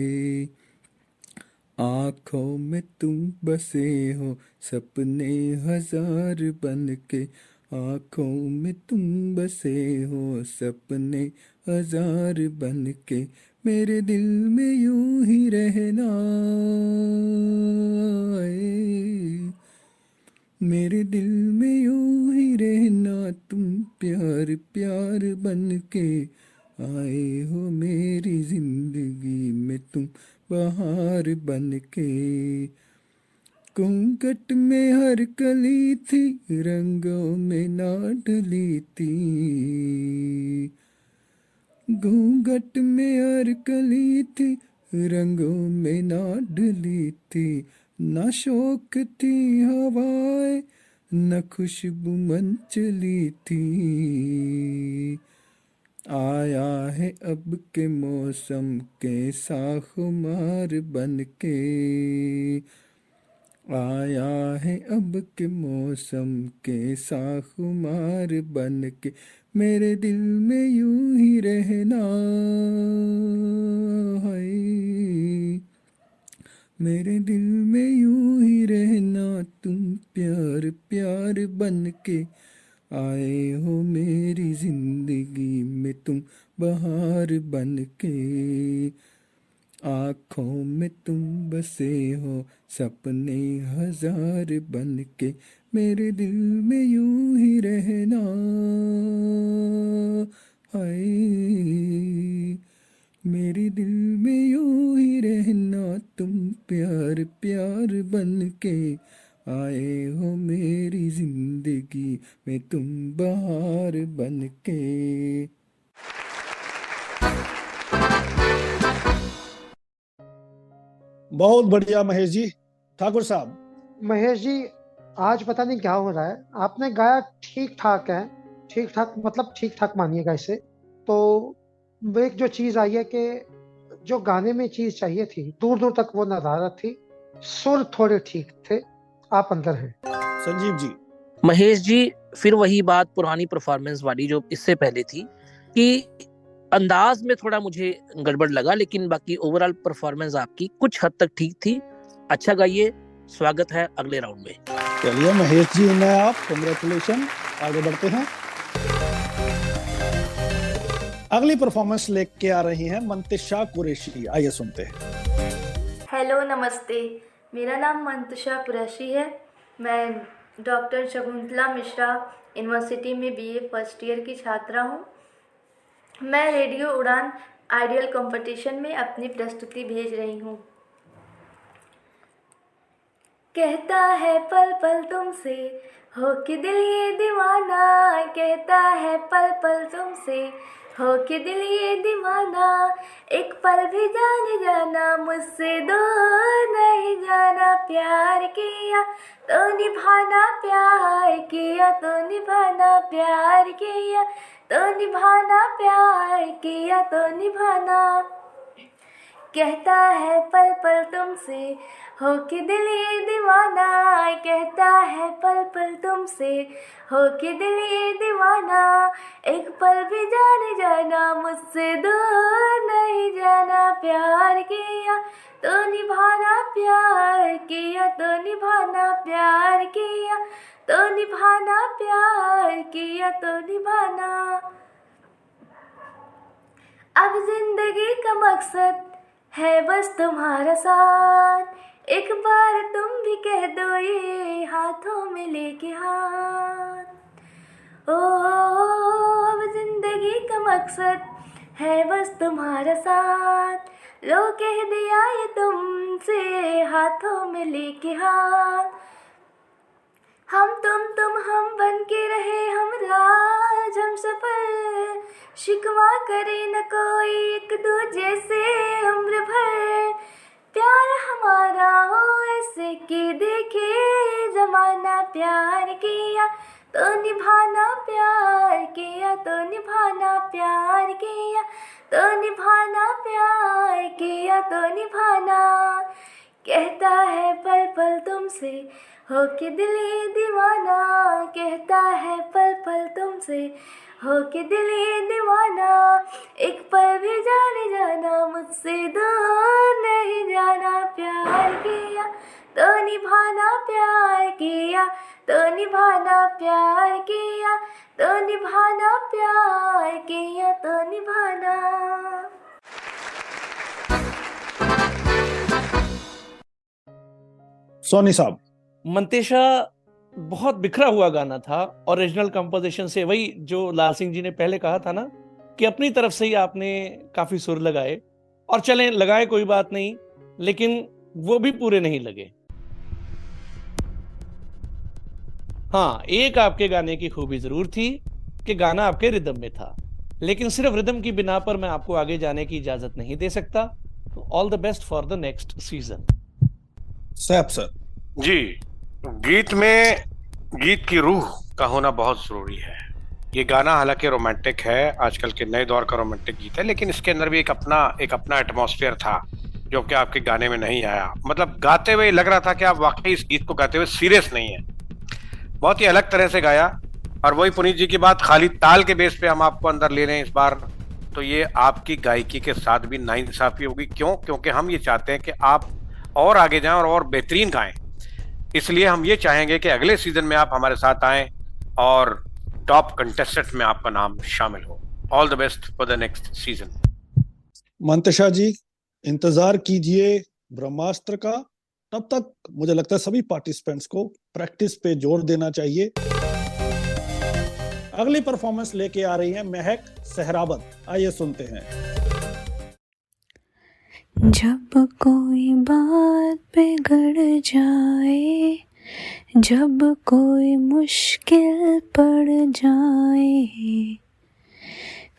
[SPEAKER 12] आँखों में तुम बसे हो सपने हजार बनके, आँखों में तुम बसे हो सपने हजार बनके, मेरे दिल में यूं ही रहना है, मेरे दिल में यूं ही रहना तुम प्यार प्यार बनके, आए हो मेरी जिंदगी में तुम बहार बनके। घूंघट में हर कली थी रंगों में ना ढली थी, घूंघट में हर कली थी रंगों में ना ढली थी, ना शौक थी हवाएं न खुशबू मन चली थी, आया है अब के मौसम के साखुमार बनके, आया है अब के मौसम के साखुमार बनके, मेरे दिल में यूं ही रहना है, मेरे दिल में यूं ही रहना तुम प्यार प्यार बनके, आए हो मेरी जिंदगी में तुम बहार बनके। आँखों में तुम बसे हो सपने हजार बनके, मेरे दिल में यूं ही रहना है, मेरे दिल में यूं ही रहना तुम प्यार प्यार बनके, आए हो मेरी जिंदगी में तुम बहार बन के।
[SPEAKER 1] बहुत बढ़िया महेश जी। ठाकुर साहब।
[SPEAKER 4] महेश जी, आज पता नहीं क्या हो रहा है, आपने गाया ठीक ठाक है, ठीक ठाक मतलब ठीक ठाक मानिएगा इसे। तो एक जो चीज आई है कि जो गाने में चीज चाहिए थी दूर दूर तक वो नदारत थी, सुर थोड़े ठीक थे, आप अंदर हैं।
[SPEAKER 1] संजीव जी।
[SPEAKER 3] महेश जी, फिर वही बात पुरानी परफॉर्मेंस वाली जो इससे पहले थी कि अंदाज में थोड़ा मुझे गड़बड़ लगा, लेकिन बाकी ओवरऑल परफॉर्मेंस आपकी कुछ हद तक ठीक थी। अच्छा गाइए, स्वागत है अगले राउंड में।
[SPEAKER 1] चलिए महेश जी ने आप कांग्रेचुलेशन, आगे बढ़ते हैं। अगली परफॉर्मेंस लेके आ रही हैं मंतिशा कुरैशी, आइए सुनते हैं।
[SPEAKER 13] हेलो नमस्ते, मेरा नाम मंतिशा कुरैशी है। मैं डॉक्टर शकुंतला मिश्रा यूनिवर्सिटी में बीए फर्स्ट ईयर की छात्रा हूँ। मैं रेडियो उड़ान आइडियल कंपटीशन में अपनी प्रस्तुति भेज रही हूँ। कहता है पल पल तुमसे हो कि दिल ये दीवाना, कहता है पल पल तुमसे हो कि दिल ये दीवाना, एक पल भी जाने जाना मुझसे दूर नहीं जाना, प्यार किया तो निभाना, प्यार किया तो निभाना, प्यार किया तो निभाना, प्यार किया तो निभाना। कहता है पल पल तुमसे हो कि दिल ये दीवाना, कहता है पल पल तुमसे हो कि दिल ये दीवाना, एक पल भी जाने जाना मुझसे दूर नहीं जाना, प्यार किया तो निभाना, प्यार किया तो निभाना, प्यार किया तो निभाना, प्यार किया तो निभाना। अब जिंदगी का मकसद है बस तुम्हारा साथ, एक बार तुम भी कह दो ये हाथों में लेके हाथ। ओ अब जिंदगी का मकसद है बस तुम्हारा साथ, लो कह दिया ये तुमसे हाथों में लेके हाथ। हम तुम हम बन के रहे हम राज हम सफर, शिकवा करे न कोई एक दूजे से उम्र भर, प्यार हमारा हो ऐसे कि देखे जमाना, प्यार किया तो निभाना, प्यार किया तो निभाना, प्यार किया तो निभाना, प्यार किया तो निभाना। कहता है पल पल तुमसे हो कि दिल ये दीवाना, कहता है पल पल तुमसे हो कि दिल ये दीवाना, एक पल भी जाने जाना मुझसे दूर नहीं जाना, प्यार किया तो निभाना, प्यार किया तो निभाना, प्यार किया तो निभाना, प्यार किया तो निभाना।
[SPEAKER 1] सोनी साहब।
[SPEAKER 2] मंतिशा, बहुत बिखरा हुआ गाना था ओरिजिनल कंपोजिशन से, वही जो लाल सिंह जी ने पहले कहा था ना कि अपनी तरफ से ही आपने काफी सुर लगाए, और चलें लगाए कोई बात नहीं, लेकिन वो भी पूरे नहीं लगे। हाँ, एक आपके गाने की खूबी जरूर थी कि गाना आपके रिदम में था, लेकिन सिर्फ रिदम की बिना पर मैं आपको आगे जाने की इजाजत नहीं दे सकता। All the best for the next season.
[SPEAKER 1] Saif sir.
[SPEAKER 5] जी, गीत में गीत की रूह का होना बहुत जरूरी है। ये गाना हालांकि रोमांटिक है, आजकल के नए दौर का रोमांटिक गीत है, लेकिन इसके अंदर भी एक अपना एटमॉस्फेयर था जो कि आपके गाने में नहीं आया। मतलब गाते हुए लग रहा था कि आप वाकई इस गीत को गाते हुए सीरियस नहीं है, बहुत ही अलग तरह से गाया। और वही पुनीत जी की बात, खाली ताल के बेस पे हम आपको अंदर ले रहे हैं इस बार, तो ये आपकी गायकी के साथ भी नाइंसाफी होगी। क्यों? क्योंकि हम ये चाहते हैं कि आप और आगे जाएं और बेहतरीन गाएं, इसलिए हम ये चाहेंगे कि अगले सीजन में आप हमारे साथ आएं और टॉप कंटेस्टेंट में आपका नाम शामिल हो। All the best for the next season.
[SPEAKER 1] Mantisha ji, इंतजार कीजिए ब्रह्मास्त्र का। तब तक मुझे लगता है सभी पार्टिसिपेंट्स को प्रैक्टिस पे जोर देना चाहिए। अगली परफॉर्मेंस लेके आ रही है महक सहरावत, आइए सुनते हैं।
[SPEAKER 14] जब कोई बात बिगड़ जाए जब कोई मुश्किल पड़ जाए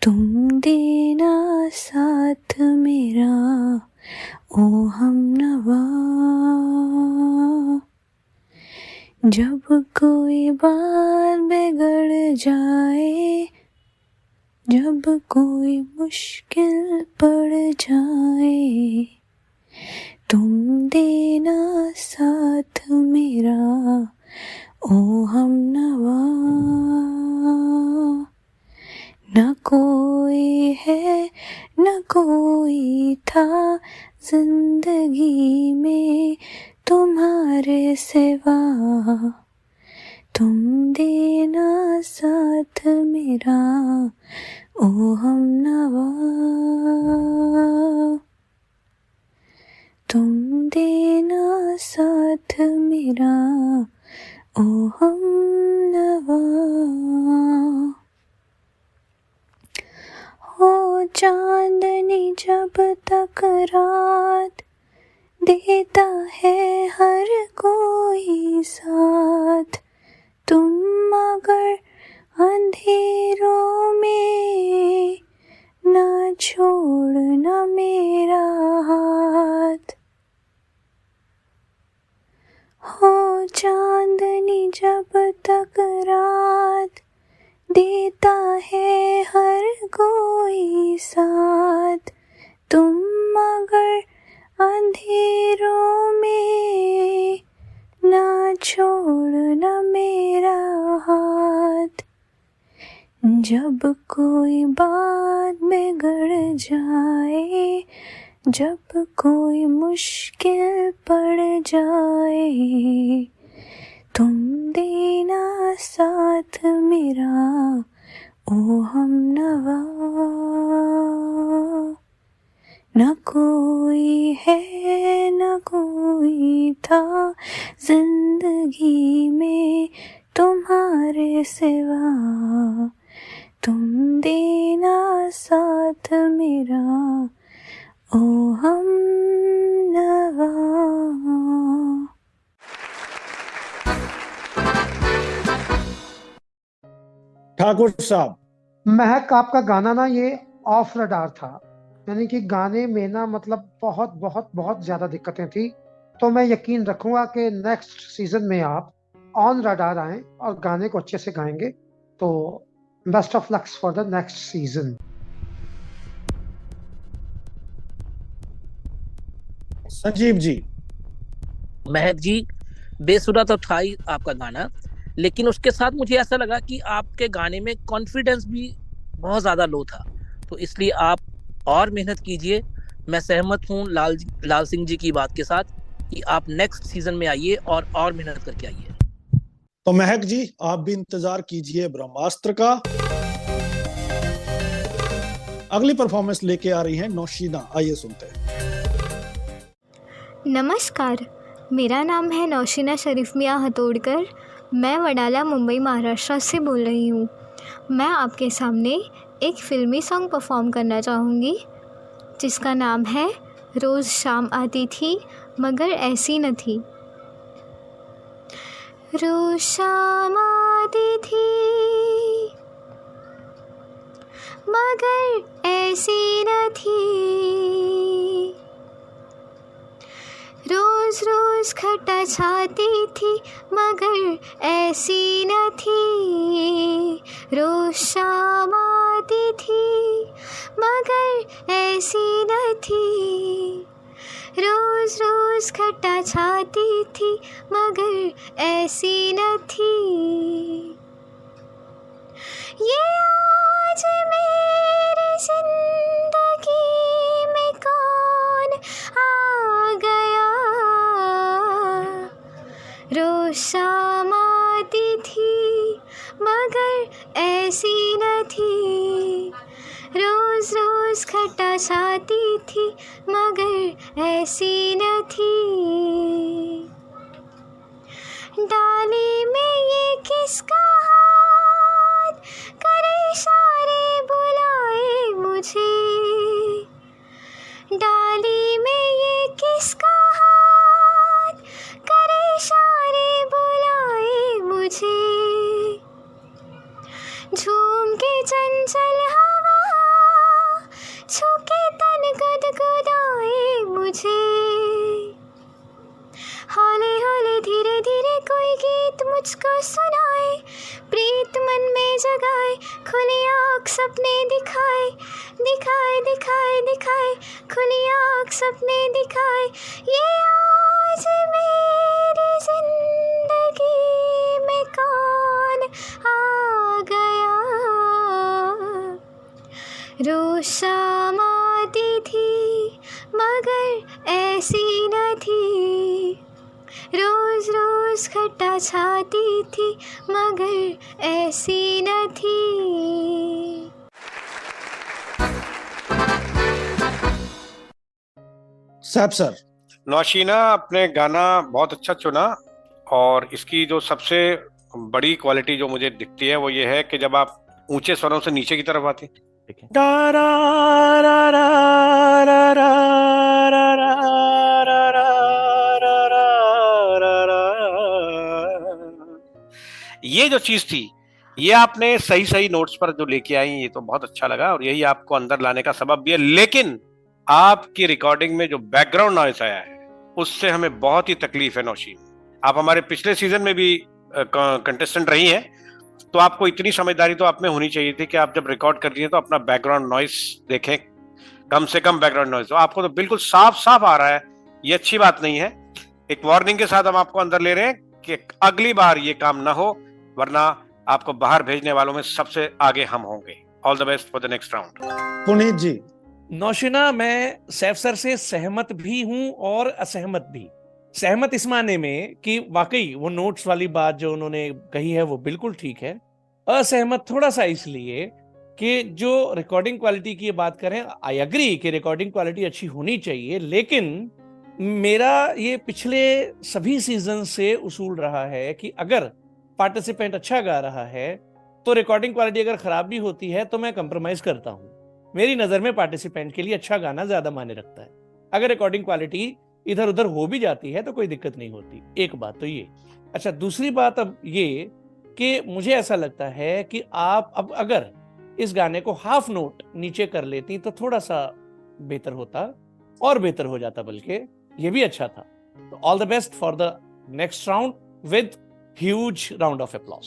[SPEAKER 14] तुम देना साथ मेरा ओ हमनवा। जब कोई बात बिगड़ जाए, जब कोई मुश्किल पड़ जाए तुम देना साथ मेरा ओ हमनवा। न कोई है न कोई था जिंदगी में तुम्हारे सिवा, तुम देना साथ मेरा ओ हमनवा। तुम देना साथ मेरा ओ हमनवा। हो चांदनी जब तक रात देता है हर कोई साथ, तुम अगर अंधेरों में ना छोड़ना मेरा हाथ। हो चांदनी जब तक रात देता है हर कोई साथ, तुम अगर अंधेरों में ना छोड़ना मेरा हाथ। जब कोई बात बिगड़ जाए, जब कोई मुश्किल पड़ जाए तुम देना साथ मेरा ओ हमनवा। न कोई है न कोई था जिंदगी में तुम्हारे सिवा, तुम देना साथ मेरा ओ हमनवा।
[SPEAKER 1] ठाकुर साहब,
[SPEAKER 4] महक आपका गाना ना ये ऑफ रडार था, यानी कि गाने में ना मतलब बहुत बहुत बहुत ज्यादा दिक्कतें थी। तो मैं यकीन रखूंगा कि नेक्स्ट सीजन में आप ऑन रडार आएं और गाने को अच्छे से गाएंगे। तो best of lucks for the next season.
[SPEAKER 1] Sanjeev ji.
[SPEAKER 3] Mahak ji, बेसुरा तो था ही आपका गाना, लेकिन उसके साथ मुझे ऐसा लगा कि आपके गाने में कॉन्फिडेंस भी बहुत ज्यादा लो था, तो इसलिए आप और मेहनत कीजिए। मैं सहमत हूँ लाल सिंह जी की बात के साथ कि आप नेक्स्ट सीजन में आइए और मेहनत करके आइए।
[SPEAKER 1] तो महक जी, आप भी इंतजार कीजिए ब्रह्मास्त्र का। अगली परफॉर्मेंस लेके आ रही हैं नौशीना, आइए सुनते हैं।
[SPEAKER 15] नमस्कार, मेरा नाम है नौशीना शरीफ मियाँ हथोड़कर। मैं वडाला, मुंबई, महाराष्ट्र से बोल रही हूँ। मैं आपके सामने एक फिल्मी सॉन्ग परफॉर्म करना चाहूँगी जिसका नाम है रोज़ शाम आती थी मगर ऐसी न थी। रोज़ शाम आती थी मगर ऐसी न थी, रोज़ रोज़ खटा छाती थी मगर ऐसी न थी। रोज़ शाम आती थी मगर ऐसी न थी, रोज़ रोज़ खटा छाती थी मगर ऐसी न थी। ये आज मेरी जिंदगी में कौन आ गया। रोज़ शाम आती थी मगर ऐसी न थी, रोज़ रोज़ खटा छाती थी मगर ऐसी न थी। डाली में ये किसका हाथ करे इशारे बुलाए मुझे। डाली में ये किसका हाथ करे इशारे बुलाए मुझको सुनाए, प्रीत मन में जगाए, खुली आँख सपने दिखाए, दिखाए दिखाए दिखाए, खुली आँख सपने दिखाए। ये आज मेरी जिंदगी में कौन आ गया, रोज शाम आती थी मगर ऐसी न थी, रोज रोज खट्टा छाती थी मगर ऐसी न थी।
[SPEAKER 1] साहब सर,
[SPEAKER 5] नौशीना, आपने गाना बहुत अच्छा चुना और इसकी जो सबसे बड़ी क्वालिटी जो मुझे दिखती है वो ये है कि जब आप ऊंचे स्वरों से नीचे की तरफ आते हैं, ये जो चीज थी ये आपने सही सही नोट्स पर जो लेके आई, ये तो बहुत अच्छा लगा और यही आपको अंदर लाने का सबब भी है। लेकिन आपकी रिकॉर्डिंग में जो बैकग्राउंड नॉइस आया है उससे हमें बहुत ही तकलीफ है नौशीन। आप हमारे पिछले सीजन में भी कंटेस्टेंट रही हैं, तो आपको इतनी समझदारी तो आप में होनी चाहिए थी कि आप जब रिकॉर्ड कर रही हैं तो अपना बैकग्राउंड नॉइस देखें, कम से कम बैकग्राउंड नॉइस। तो आपको तो बिल्कुल साफ साफ आ रहा है, ये अच्छी बात नहीं है। एक वार्निंग के साथ हम आपको अंदर ले रहे हैं कि अगली बार ये काम ना हो, वरना आपको बाहर भेजने वालों में सबसे आगे हम होंगे। All the best for the next round.
[SPEAKER 1] Puneet ji.
[SPEAKER 2] Naushina, मैं सैफ सर से सहमत भी हूं और असहमत भी। सहमत इस माने में कि वाकई वो नोट्स वाली बात जो उन्होंने कही है वो बिल्कुल ठीक है। असहमत थोड़ा सा इसलिए कि जो रिकॉर्डिंग क्वालिटी की बात करें, आई एग्री कि रिकॉर्डिंग क्वालिटी अच्छी होनी चाहिए, लेकिन मेरा ये पिछले सभी सीजन से उसूल रहा है कि अगर पार्टिसिपेंट अच्छा गा रहा है तो रिकॉर्डिंग क्वालिटी अगर खराब भी होती है तो मैं कंप्रोमाइज करता हूं। मेरी नजर में पार्टिसिपेंट के लिए अच्छा गाना ज्यादा मायने रखता है। अगर रिकॉर्डिंग क्वालिटी इधर उधर हो भी जाती है तो कोई दिक्कत नहीं होती। एक बात तो ये। अच्छा, दूसरी बात अब ये कि मुझे ऐसा लगता है कि आप अब अगर इस गाने को हाफ नोट नीचे कर लेती तो थोड़ा सा बेहतर होता, और बेहतर हो जाता, बल्कि ये भी अच्छा था। तो all the best for the next round with huge round of applause.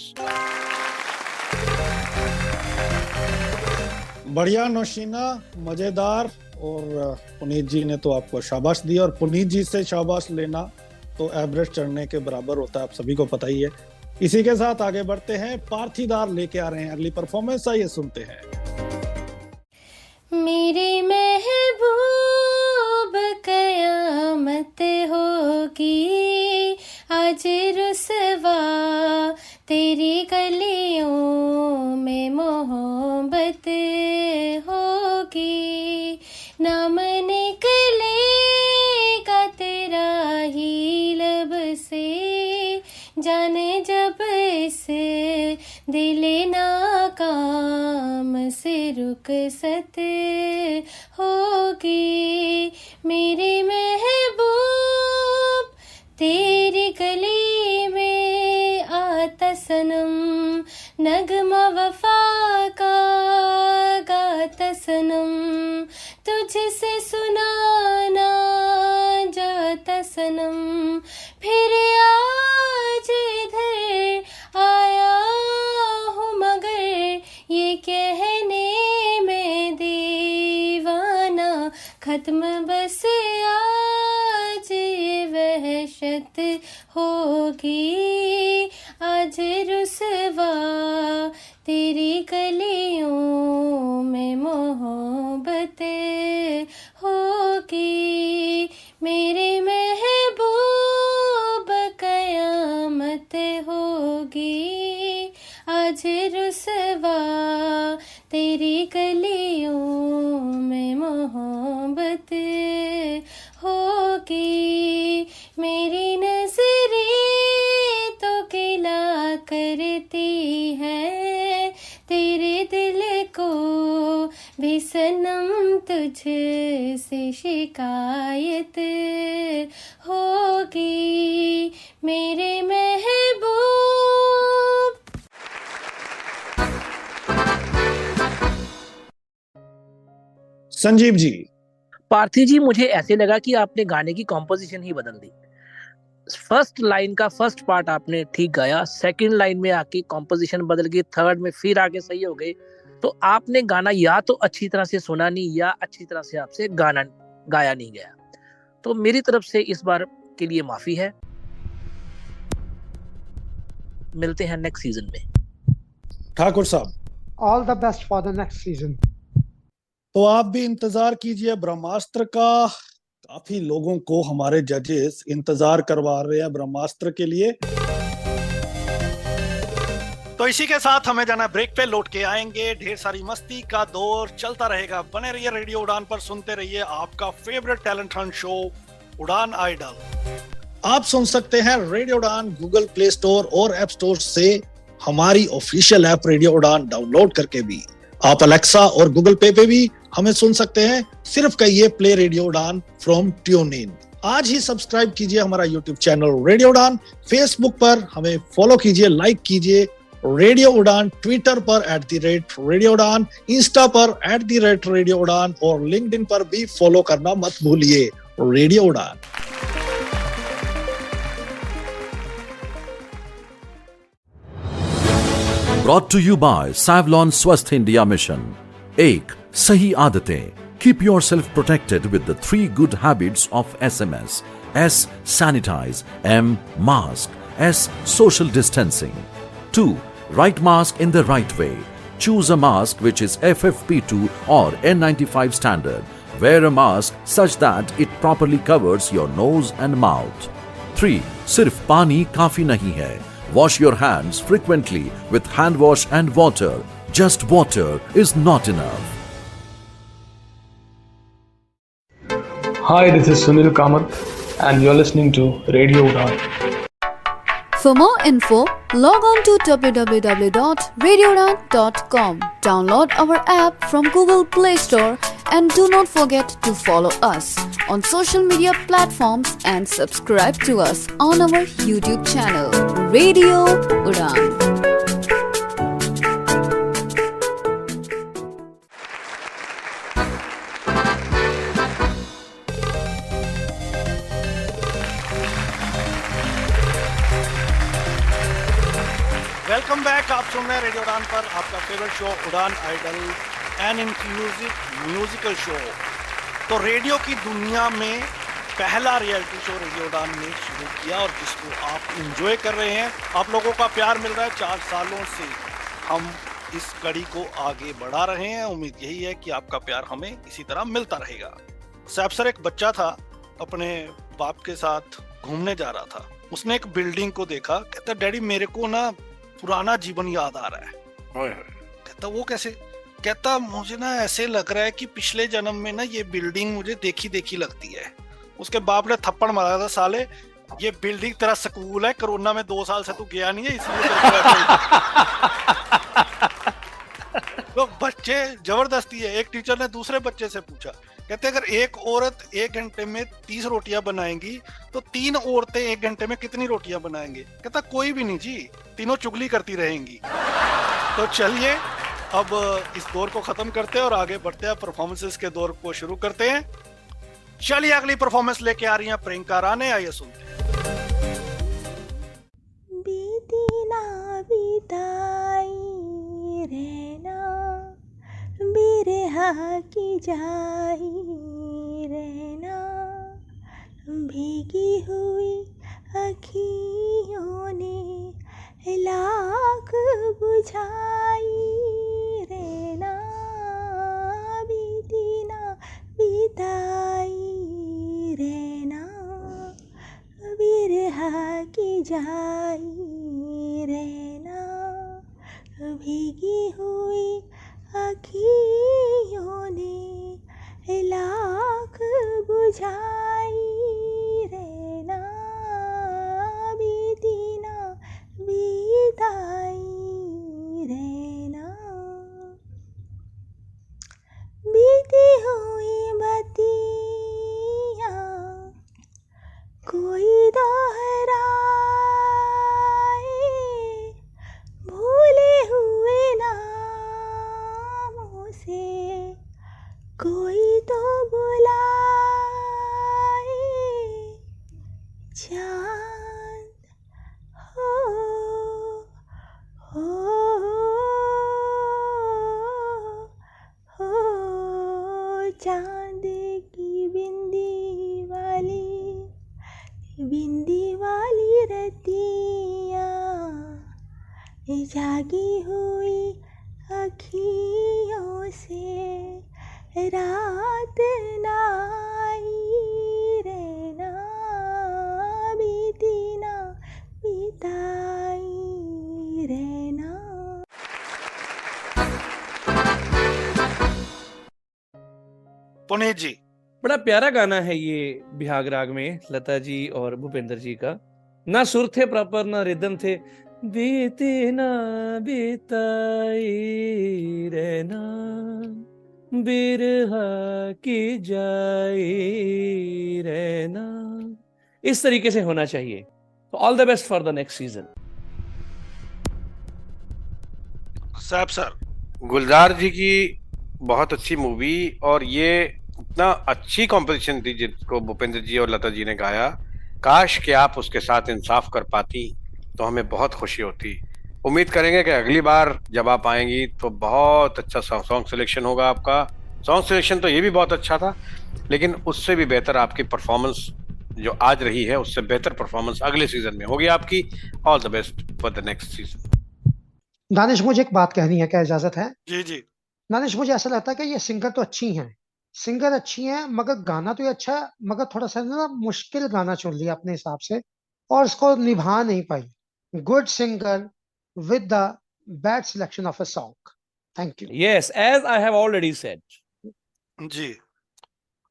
[SPEAKER 1] बढ़िया नौशीना, मजेदार। और पुनीत जी ने तो आपको शाबाश दी, और पुनीत जी से शाबाश लेना तो एवरेस्ट चढ़ने के बराबर होता है, आप सभी को पता ही है। इसी के साथ आगे बढ़ते हैं। पार्थीदार लेके आ रहे हैं अगली परफॉर्मेंस, आइए सुनते हैं।
[SPEAKER 13] मेरे महबूब कयामत होगी आज रुसवा, तेरी गलियों में मोहब्बत होगी, नाम निकलेगा तेरा ही लब से, जाने जब इस दिल नाकाम से रुखसत होगी। मेरे महबूब तेरी गली में आता सनम, नगमा वफा का गाता सनम, तुझसे सुनाना जाता सनम, फिर आज इधर आया हूँ मगर ये कहने में दीवाना, खत्म बस आज ये वहशत होगी, आज रुसवा तेरी गलियों में मोहब्बत होगी। मेरे महबूब कयामत होगी आज रुसवा, तेरी गलियों में मोहब्बत होगी। मेरी नजरें तो गिला करती है, तेरे दिल को भी सनम तुझसे शिकायत होगी। मेरे महबूब।
[SPEAKER 1] संजीव जी।
[SPEAKER 3] पार्थी जी, मुझे ऐसे लगा कि आपने गाने की कॉम्पोजिशन ही बदल दी। फर्स्ट लाइन का फर्स्ट पार्ट आपने ठीक गाया, सेकंड लाइन में आके कॉम्पोजिशन बदल गई, थर्ड में फिर आगे सही हो गई, तो आपने गाना या तो अच्छी तरह से सुना नहीं या अच्छी तरह से आपसे गाना गाया नहीं गया। तो मेरी तरफ से इस बार के लिए माफी है। मिलते हैं नेक्स्ट सीजन में।
[SPEAKER 1] ठाकुर साहब,
[SPEAKER 4] all the best for the next season.
[SPEAKER 1] तो आप भी इंतजार कीजिए ब्रह्मास्त्र का। काफी लोगों को हमारे जजेस इंतजार करवा रहे हैं ब्रह्मास्त्र के लिए। तो इसी के साथ हमें जाना ब्रेक पे, लौट के आएंगे। ढेर सारी मस्ती का दौर चलता रहेगा। बने रहिए रेडियो उड़ान पर, सुनते रहिए आपका favourite talent Hunt show Udan idol. आप सुन सकते हैं रेडियो उड़ान गूगल प्ले स्टोर और ऐप स्टोर से, हमारी ऑफिशियल ऐप रेडियो उड़ान डाउनलोड करके भी। आप अलेक्सा और गूगल पे भी हमें सुन सकते हैं। सिर्फ कहिए प्ले रेडियो उड़ान फ्रॉम ट्यून इन। आज ही सब्सक्राइब कीजिए हमारा यूट्यूब चैनल रेडियो उड़ान। फेसबुक पर हमें फॉलो कीजिए, लाइक कीजिए रेडियो उड़ान। ट्विटर पर @रेडियो उड़ान, इंस्टा पर @रेडियो उड़ान और लिंक्डइन पर भी फॉलो करना मत भूलिए रेडियो उड़ान।
[SPEAKER 16] Brought to you by Savlon Swasth India Mission। एक सही आदतें, keep yourself protected with the 3 good habits of SMS। S sanitize, M mask, S social distancing। 2 right mask in the right way। Choose a mask which is FFP2 or N95 standard। Wear a mask such that it properly covers your nose and mouth। 3 सिर्फ पानी काफी नहीं है। Wash your hands frequently with hand wash and water। Just water is not enough।
[SPEAKER 17] Hi, this is Sunil Kamath and you're listening to Radio Udan।
[SPEAKER 18] For more info, log on to www.radioudan.com. Download our app from Google Play Store and do not forget to follow us on social media platforms and subscribe to us on our YouTube channel, Radio Udan।
[SPEAKER 1] Welcome back. आप सुन रहे हैं radio Udan पर आपका favourite show Udan idol, an inclusive musical show. तो radio की दुनिया में पहला रियलिटी शो रेडियो उड़ान ने शुरू किया और जिसको आप एंजॉय कर रहे हैं। आप लोगों का प्यार मिल रहा है। 4 सालों से हम इस कड़ी को आगे बढ़ा रहे हैं। उम्मीद यही है कि आपका प्यार हमें इसी तरह मिलता रहेगा। सैफसर एक बच्चा था, अपने बाप के साथ घूमने जा रहा था। उसने एक बिल्डिंग को देखा, कहता डैडी मेरे को ना पुराना जीवन याद आ रहा है। कहता वो कैसे? कहता मुझे ना ऐसे लग रहा है कि पिछले जन्म में ना ये बिल्डिंग मुझे देखी देखी लगती है। उसके बाप ने थप्पड़ मारा था, साले ये बिल्डिंग तेरा स्कूल है, कोरोना में 2 साल से तू गया नहीं है इसलिए तो बच्चे जबरदस्ती है। एक टीचर ने दूसरे बच्चे से पूछा, कहते अगर एक औरत 1 घंटे में 30 रोटियां बनाएंगी तो 3 औरतें 1 घंटे में कितनी रोटियां बनाएंगे? कहता कोई भी नहीं जी, तीनों चुगली करती रहेंगी। तो चलिए अब इस दौर को खत्म करते हैं और आगे बढ़ते हैं, परफॉर्मेंसेस के दौर को शुरू करते हैं। चलिए अगली परफॉर्मेंस लेके आ रही हैं प्रियंका राणे, आइए सुनते हैं।
[SPEAKER 14] बीती ना बिताई रहना, बिरहा की जाई रहना, भीगी हुई अखियों ने लाख बुझाई रहना, बीती ना बिताई रहना, बिरहा की जाई रहना, भीगी हुई अखियों ने लाख बुझाई रहना, बीती ना बिताई रहना, बीती हुई बतियाँ कोई दोहराए, भूले हुए नामों से कोई तो बुलाए, जान चांद की बिंदी वाली रतिया, जागी हुई अखियों से रात ना आई रहना, बीती ना बिताई रहना।
[SPEAKER 19] पुनीत जी,
[SPEAKER 2] बड़ा प्यारा गाना है ये बिहाग राग में, लता जी और भूपेंद्र जी का। ना सुर थे प्रॉपर, ना रिदम थे। बीते ना बिताई रहना, बिरहा की जाई रहना, इस तरीके से होना चाहिए। तो all the best for the next season.
[SPEAKER 19] साहब सर,
[SPEAKER 5] गुलजार जी की बहुत अच्छी मूवी, और ये इतना अच्छी कॉम्पोजिशन थी जिसको भूपेंद्र जी और लता जी ने गाया। काश कि आप उसके साथ इंसाफ कर पाती तो हमें बहुत खुशी होती। उम्मीद करेंगे कि अगली बार जब आप आएंगी तो बहुत अच्छा सॉन्ग सिलेक्शन होगा आपका। सॉन्ग सिलेक्शन तो ये भी बहुत अच्छा था, लेकिन उससे भी बेहतर आपकी परफॉर्मेंस जो आज रही है, उससे बेहतर परफॉर्मेंस अगले सीजन में होगी आपकी। All the best for the next season.
[SPEAKER 4] Danish, मुझे एक बात कहनी है, क्या इजाजत है?
[SPEAKER 19] जी जी।
[SPEAKER 4] दानिश, मुझे ऐसा लगता है कि ये सिंगर तो अच्छी हैं, सिंगर अच्छी हैं, मगर गाना तो ये अच्छा है, मगर थोड़ा सा ना मुश्किल गाना चुन लिया अपने हिसाब से और इसको निभा नहीं पाई। Good singer with the bad selection of a song. Thank you.
[SPEAKER 2] Yes, as I have already said.
[SPEAKER 19] जी,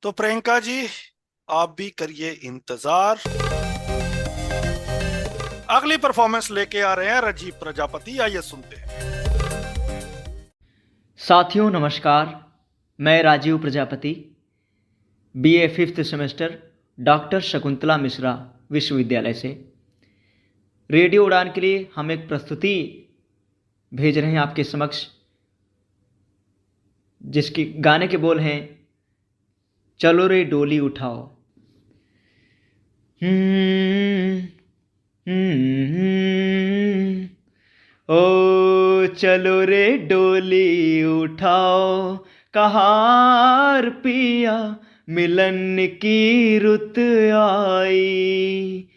[SPEAKER 19] तो प्रियंका जी आप भी करिए इंतजार। अगली परफॉर्मेंस लेके आ रहे हैं राजीव प्रजापति, आइए सुनते हैं।
[SPEAKER 20] साथियों नमस्कार, मैं Rajeev Prajapati, BA 5th semester, doctor Shakuntala Mishra विश्वविद्यालय से। रेडियो उड़ान के लिए हम एक प्रस्तुति भेज रहे हैं आपके समक्ष, जिसकी गाने के बोल हैं चलो रे डोली उठाओ। ओ चलो रे डोली उठाओ, कहार पिया मिलन की रुत आई।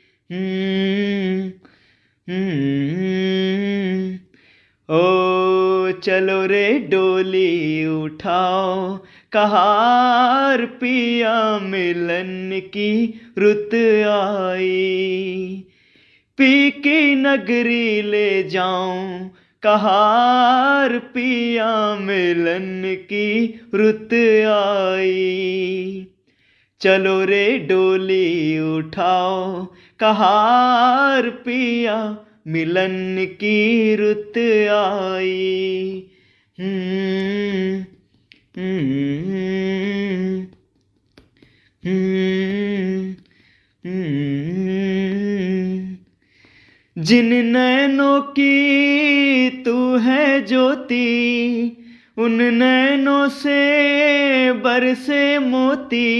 [SPEAKER 20] ओ चलो रे डोली उठाओ, कहार पिया मिलन की रुत आई। पी की नगरी ले जाऊं, कहार पिया मिलन की रुत आई। चलो रे डोली उठाओ, कहार पिया मिलन की रुत आई। जिन नैनों की तू है ज्योति, उन नैनों से बरसे मोती।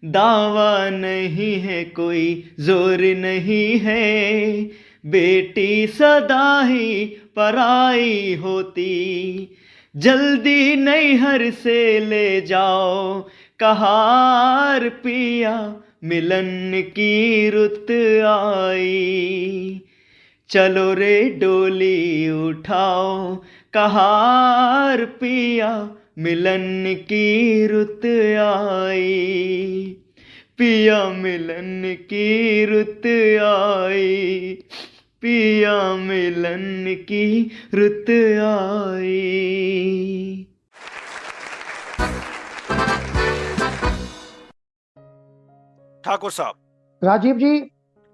[SPEAKER 20] दावा नहीं है कोई, जोर नहीं है, बेटी सदा ही पराई होती। जल्दी नैहर से ले जाओ, कहार पिया मिलन की रुत आई। चलो रे डोली उठाओ, कहार पिया मिलन की रुत आई। पिया मिलन की रुत आई, पिया मिलन की रुत आई।
[SPEAKER 19] ठाकुर साहब।
[SPEAKER 4] Rajeev ji,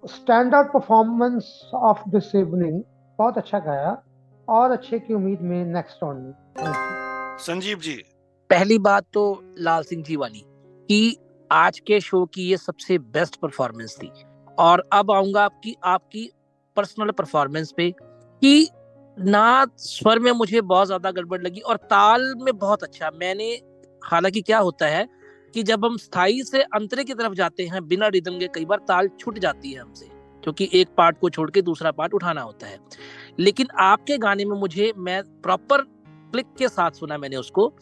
[SPEAKER 4] stand out performance of this evening, बहुत अच्छा गाया और अच्छे की उम्मीद में नेक्स्ट राउंड में।
[SPEAKER 19] संजीव जी।
[SPEAKER 3] पहली बात तो लाल सिंह जी वाली कि आज के शो की ये सबसे बेस्ट परफॉर्मेंस थी। और अब आऊंगा आपकी पर्सनल परफॉर्मेंस पे कि ना स्वर में मुझे बहुत ज्यादा गड़बड़ लगी और ताल में बहुत अच्छा। मैंने हालांकि क्या होता है कि जब हम स्थाई से अंतरे की तरफ जाते हैं बिना रिदम के, कई बार ताल छूट जाती है हमसे, क्योंकि एक पार्ट को छोड़ के दूसरा पार्ट उठाना होता है। लेकिन आपके गाने में मैं प्रॉपर क्लिक के साथ सुना मैंने उसको,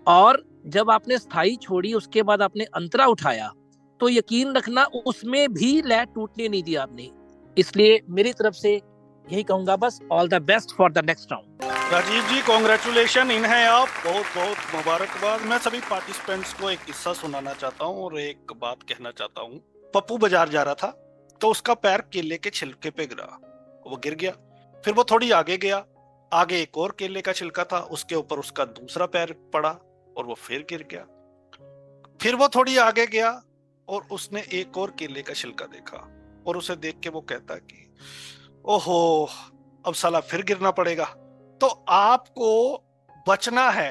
[SPEAKER 3] और जब आपने स्थाई छोड़ी उसके बाद आपने अंतरा उठाया, तो यकीन रखना उसमें भी लय टूटने नहीं दिया आपने। इसलिए मेरी तरफ से यही कहूंगा, बस all the best for the next round.
[SPEAKER 19] Rajeev ji congratulation, इन्हें आप बहुत बहुत मुबारकबाद। मैं सभी पार्टिसिपेंट्स को एक किस्सा सुनाना चाहता हूँ और एक बात कहना चाहता हूँ। पप्पू बाजार जा रहा था तो उसका पैर केले के छिलके पे गिरा, वो गिर गया। फिर वो थोड़ी आगे गया, आगे एक और केले का छिलका था, उसके ऊपर उसका दूसरा पैर पड़ा और वो फिर गिर गया। फिर वो थोड़ी आगे गया और उसने एक और केले का छिलका देखा और उसे देख के वो कहता कि ओहो, अब साला फिर गिरना पड़ेगा। तो आपको बचना है,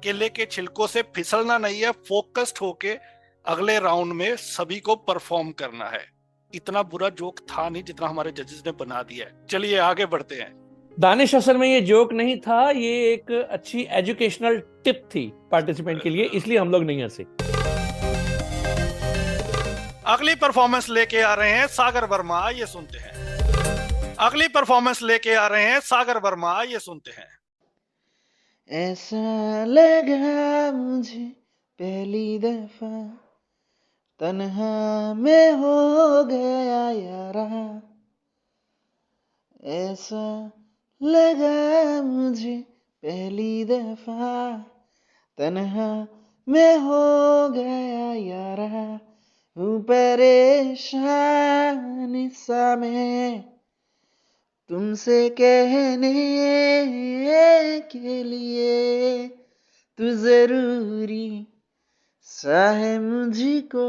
[SPEAKER 19] केले के छिलकों से फिसलना नहीं है, फोकस्ड होके अगले राउंड में सभी को परफॉर्म करना है। इतना बुरा जोक था नहीं जितना हमारे जजेस ने बना दिया है। चलिए आगे बढ़ते हैं।
[SPEAKER 2] दानिश, असल में ये जोक नहीं था, ये एक अच्छी एजुकेशनल टिप थी पार्टिसिपेंट के लिए, इसलिए हम लोग नहीं हंसे।
[SPEAKER 19] अगली परफॉर्मेंस लेके आ रहे हैं सागर वर्मा, ये सुनते हैं। अगली परफॉर्मेंस लेके आ रहे हैं सागर वर्मा, ये सुनते हैं।
[SPEAKER 21] ऐसा लगा मुझे पहली दफा, तन्हा में हो गया यारा। ऐसा लगा मुझे पहली दफा, तन्हा में हो गया यारा। हूँ परेशान सा मैं तुमसे कहने के लिए, तू जरूरी सा है मुझको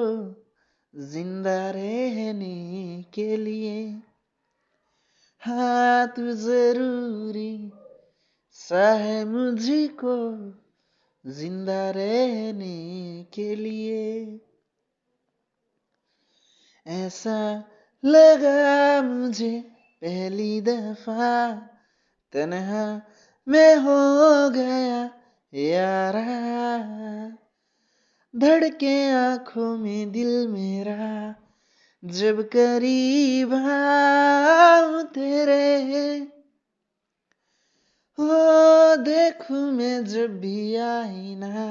[SPEAKER 21] जिंदा रहने के लिए। हाँ, तू जरूरी सा है मुझको जिंदा रहने के लिए। ऐसा लगा मुझे पहली दफा, तन्हा मैं हो गया यारा। धड़के आंखों में दिल मेरा, जब करीब आऊं तेरे। ओ देखूं मैं जब भी आईना,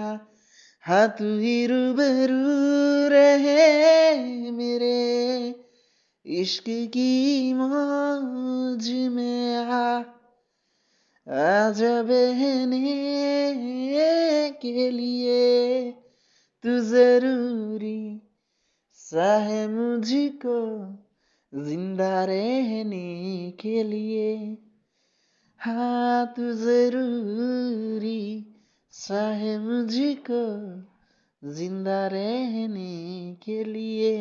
[SPEAKER 21] हाँ तू ही रूबरू रहे मेरे। इश्क की मौज में आजा बहने के लिए। तू जरूरी सा है मुझको जिंदा रहने के लिए। हाँ, तू जरूरी सा है मुझको जिंदा रहने के लिए।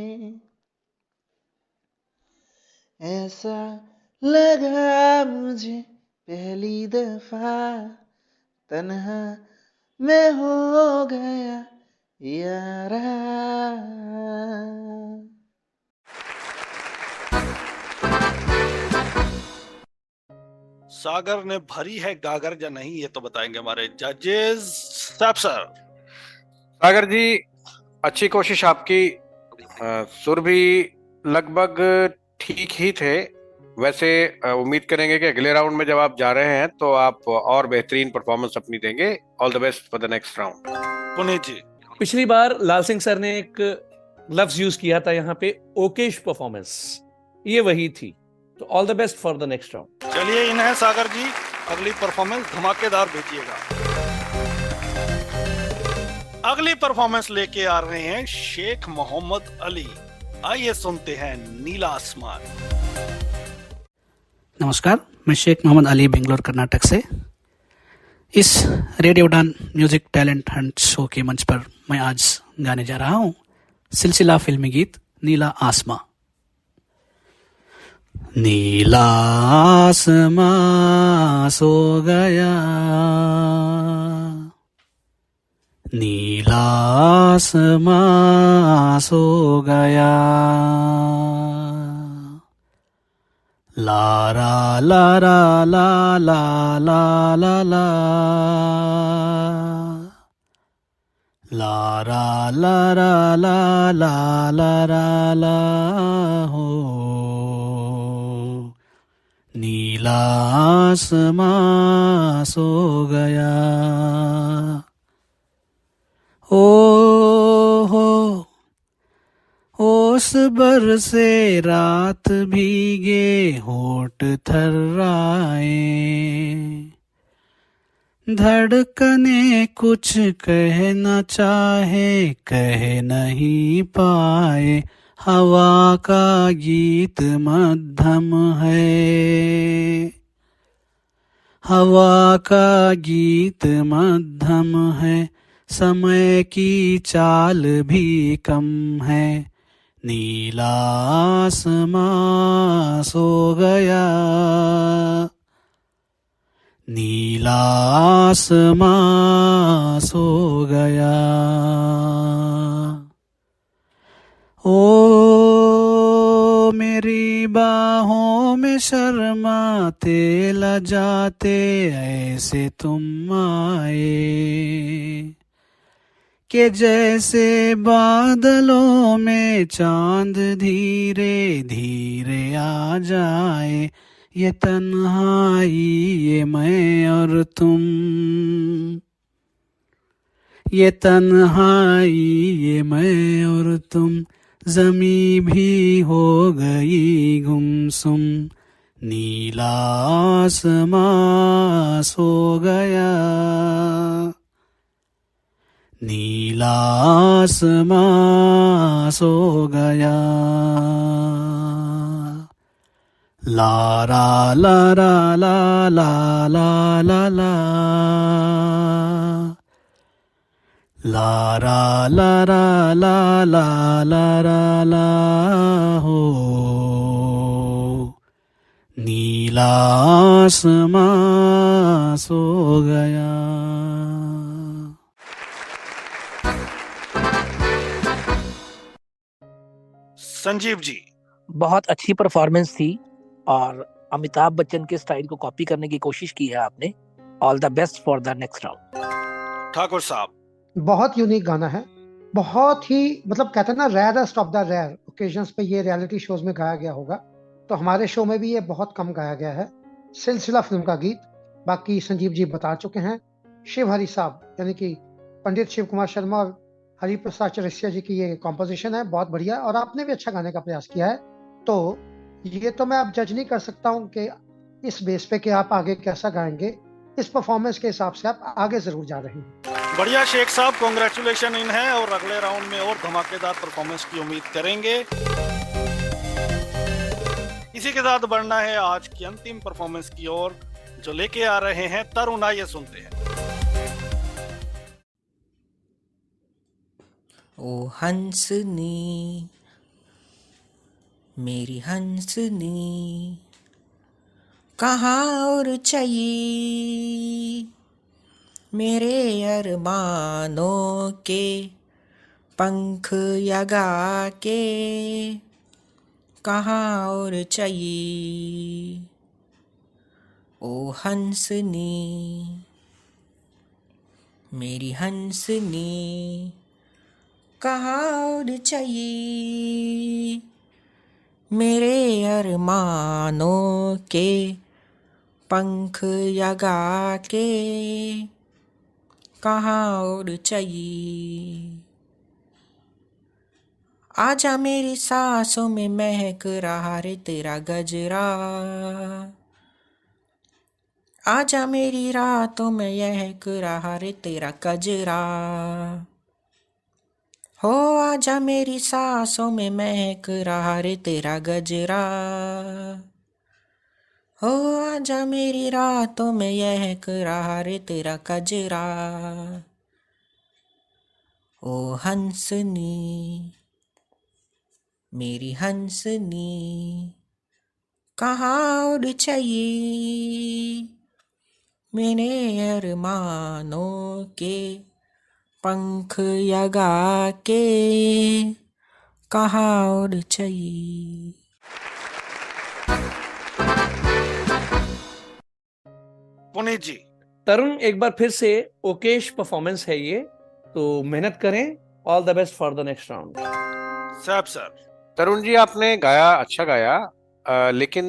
[SPEAKER 21] ऐसा लगा मुझे पहली दफा, तन्हा मैं हो गया यारा।
[SPEAKER 19] सागर ने भरी है गागर या नहीं, ये तो बताएंगे हमारे जजेस। सर
[SPEAKER 5] सागर जी, अच्छी कोशिश आपकी। सुर भी लगभग ठीक ही थे। वैसे उम्मीद करेंगे कि अगले राउंड में जब आप जा रहे हैं तो आप और बेहतरीन परफॉर्मेंस अपनी देंगे। All the best for the next round.
[SPEAKER 19] Puneet ji,
[SPEAKER 2] पिछली बार लाल सिंह सर ने एक लफ्ज यूज किया था यहाँ पे, ओकेश परफॉर्मेंस, ये वही थी। तो all the best for the next round.
[SPEAKER 19] चलिए इन्हें सागर जी अगली परफॉर्मेंस धमाकेदार भेजिएगा। अगली परफॉर्मेंस लेके आ रहे हैं शेख मोहम्मद अली, आइए सुनते हैं नीला आसमान।
[SPEAKER 22] नमस्कार, मैं शेख मोहम्मद अली, बेंगलोर कर्नाटक से। इस रेडियो उड़ान म्यूजिक टैलेंट हंट शो के मंच पर मैं आज गाने जा रहा हूँ सिलसिला फिल्मी गीत नीला आसमां। नीला आसमां सो गया, नीला आसमां सो गया। लारा लारा ला ला ला ला ला, लारा लारा ला ला ला ला ला हो। नीला आसमां सो गया। ओस बरसे रात भीगे होठ थर्राए, धड़कने कुछ कहना चाहे कह नहीं पाए, हवा का गीत मध्यम है, हवा का गीत मध्यम है, समय की चाल भी कम है, नीला आसमां सो गया, नीला आसमां सो गया। ओ मेरी बाहों में शर्माते लजाते ऐसे तुम आए, कि जैसे बादलों में चांद धीरे धीरे आ जाए, ये तन्हाई ये मैं और तुम, ये तन्हाई ये मैं और तुम, ज़मीं भी हो गई गुमसुम, नीला आसमां सो गया, नीला आसमां सो गया। ला रा ला रा ला ला ला ला ला, ला रा ला रा ला ला ला रा ला हो, नीला आसमां सो गया।
[SPEAKER 19] संजीव जी,
[SPEAKER 3] बहुत अच्छी परफॉर्मेंस थी और अमिताभ बच्चन के स्टाइल को कॉपी करने की कोशिश की है आपने। All the best for the next round.
[SPEAKER 19] Thakur साहब,
[SPEAKER 4] बहुत यूनिक गाना है, बहुत ही मतलब कहते हैं ना rarest of the rare occasions पे ये रियलिटी शोज में गाया गया होगा, तो हमारे शो में भी ये बहुत कम गाया गया है। सिलसिला फिल्म का गीत, बाकी संजीव जी बता चुके हैं। शिव हरि साहब यानी कि पंडित शिव कुमार शर्मा और हरि प्रसाद चौरसिया जी की ये कॉम्पोजिशन है, बहुत बढ़िया, और आपने भी अच्छा गाने का प्रयास किया है। तो ये तो मैं अब जज नहीं कर सकता हूँ कि इस बेस पे कि आप आगे कैसा गाएंगे, इस परफॉर्मेंस के हिसाब से आप आगे जरूर जा रहे हैं।
[SPEAKER 19] बढ़िया शेख साहब, कॉन्ग्रेचुलेशन इन है और अगले राउंड में और धमाकेदार परफॉर्मेंस की उम्मीद करेंगे। इसी के साथ बढ़ना है आज की अंतिम परफॉर्मेंस की ओर, जो लेके आ रहे हैं तरुण। आइए सुनते हैं।
[SPEAKER 6] ओ हंसनी मेरी हंसनी, कहाँ और चाहिए मेरे अरमानों के पंख लगा के, कहाँ और चाहिए ओ हंसनी मेरी हंसनी, कहाँ और चाहिए मेरे अरमानों के पंख लगा के, कहाँ और चाहिए। आजा मेरी सांसों में महक रहा रे तेरा गजरा, आजा मेरी रातों में महक रहा रे तेरा कजरा, हो आजा मेरी सांसों में महक रहा रे तेरा गजरा, हो आजा मेरी रातों में महक रहा रे तेरा कजरा। ओ हंसनी मेरी हंसनी, कहाँ और चाहिए मेरे अरमानों के पंख लगा के, कहाँ और चाहिए।
[SPEAKER 19] पुनीत जी,
[SPEAKER 2] तरुण, एक बार फिर से ओकेश परफॉर्मेंस है ये, तो मेहनत करें। All the best for the next round.
[SPEAKER 19] साहब सर।
[SPEAKER 5] तरुण जी, आपने गाया, अच्छा गाया, लेकिन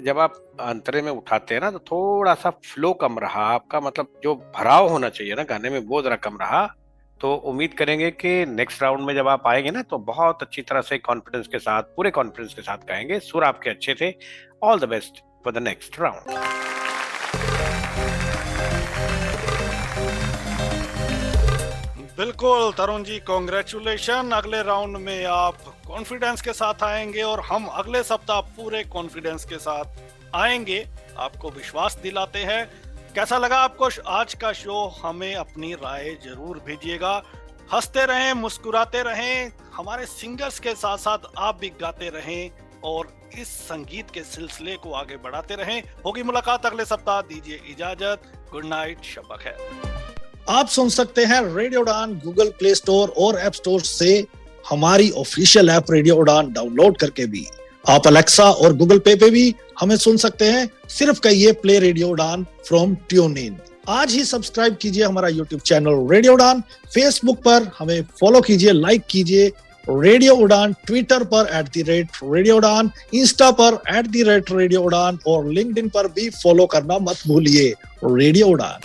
[SPEAKER 5] जब आप अंतरे में उठाते हैं ना तो थोड़ा सा फ्लो कम रहा आपका, मतलब जो भराव होना चाहिए ना गाने में वो जरा कम रहा। तो उम्मीद करेंगे कि नेक्स्ट राउंड में जब आप आएंगे ना तो बहुत अच्छी तरह से कॉन्फिडेंस के साथ, पूरे कॉन्फिडेंस के साथ गाएंगे। सुर आपके अच्छे थे। All the best for the next round.
[SPEAKER 19] बिल्कुल तरुण जी, कॉन्ग्रेचुलेशन। अगले राउंड में आप कॉन्फिडेंस के साथ आएंगे और हम अगले सप्ताह पूरे कॉन्फिडेंस के साथ आएंगे, आपको विश्वास दिलाते हैं। कैसा लगा आपको आज का शो? हमें अपनी राय जरूर भेजिएगा। हंसते रहें, मुस्कुराते रहें, हमारे सिंगर्स के साथ साथ आप भी गाते रहें और इस संगीत के सिलसिले को आगे बढ़ाते रहें। होगी मुलाकात अगले सप्ताह। दीजिए इजाजत। गुड नाइट, शब खैर।
[SPEAKER 1] आप सुन सकते हैं रेडियो उड़ान गूगल प्ले स्टोर और ऐप स्टोर से हमारी ऑफिशियल ऐप रेडियो उड़ान डाउनलोड करके भी। आप अलेक्सा और गूगल पे भी हमें सुन सकते हैं। सिर्फ कहिए प्ले रेडियो उड़ान फ्रॉम ट्यून इन। आज ही सब्सक्राइब कीजिए हमारा यूट्यूब चैनल रेडियो उड़ान। फेसबुक पर हमें फॉलो कीजिए, लाइक कीजिए रेडियो उड़ान। ट्विटर पर @रेडियो उड़ान, इंस्टा पर @रेडियो उड़ान और लिंक्डइन पर भी फॉलो करना मत भूलिए रेडियो उड़ान।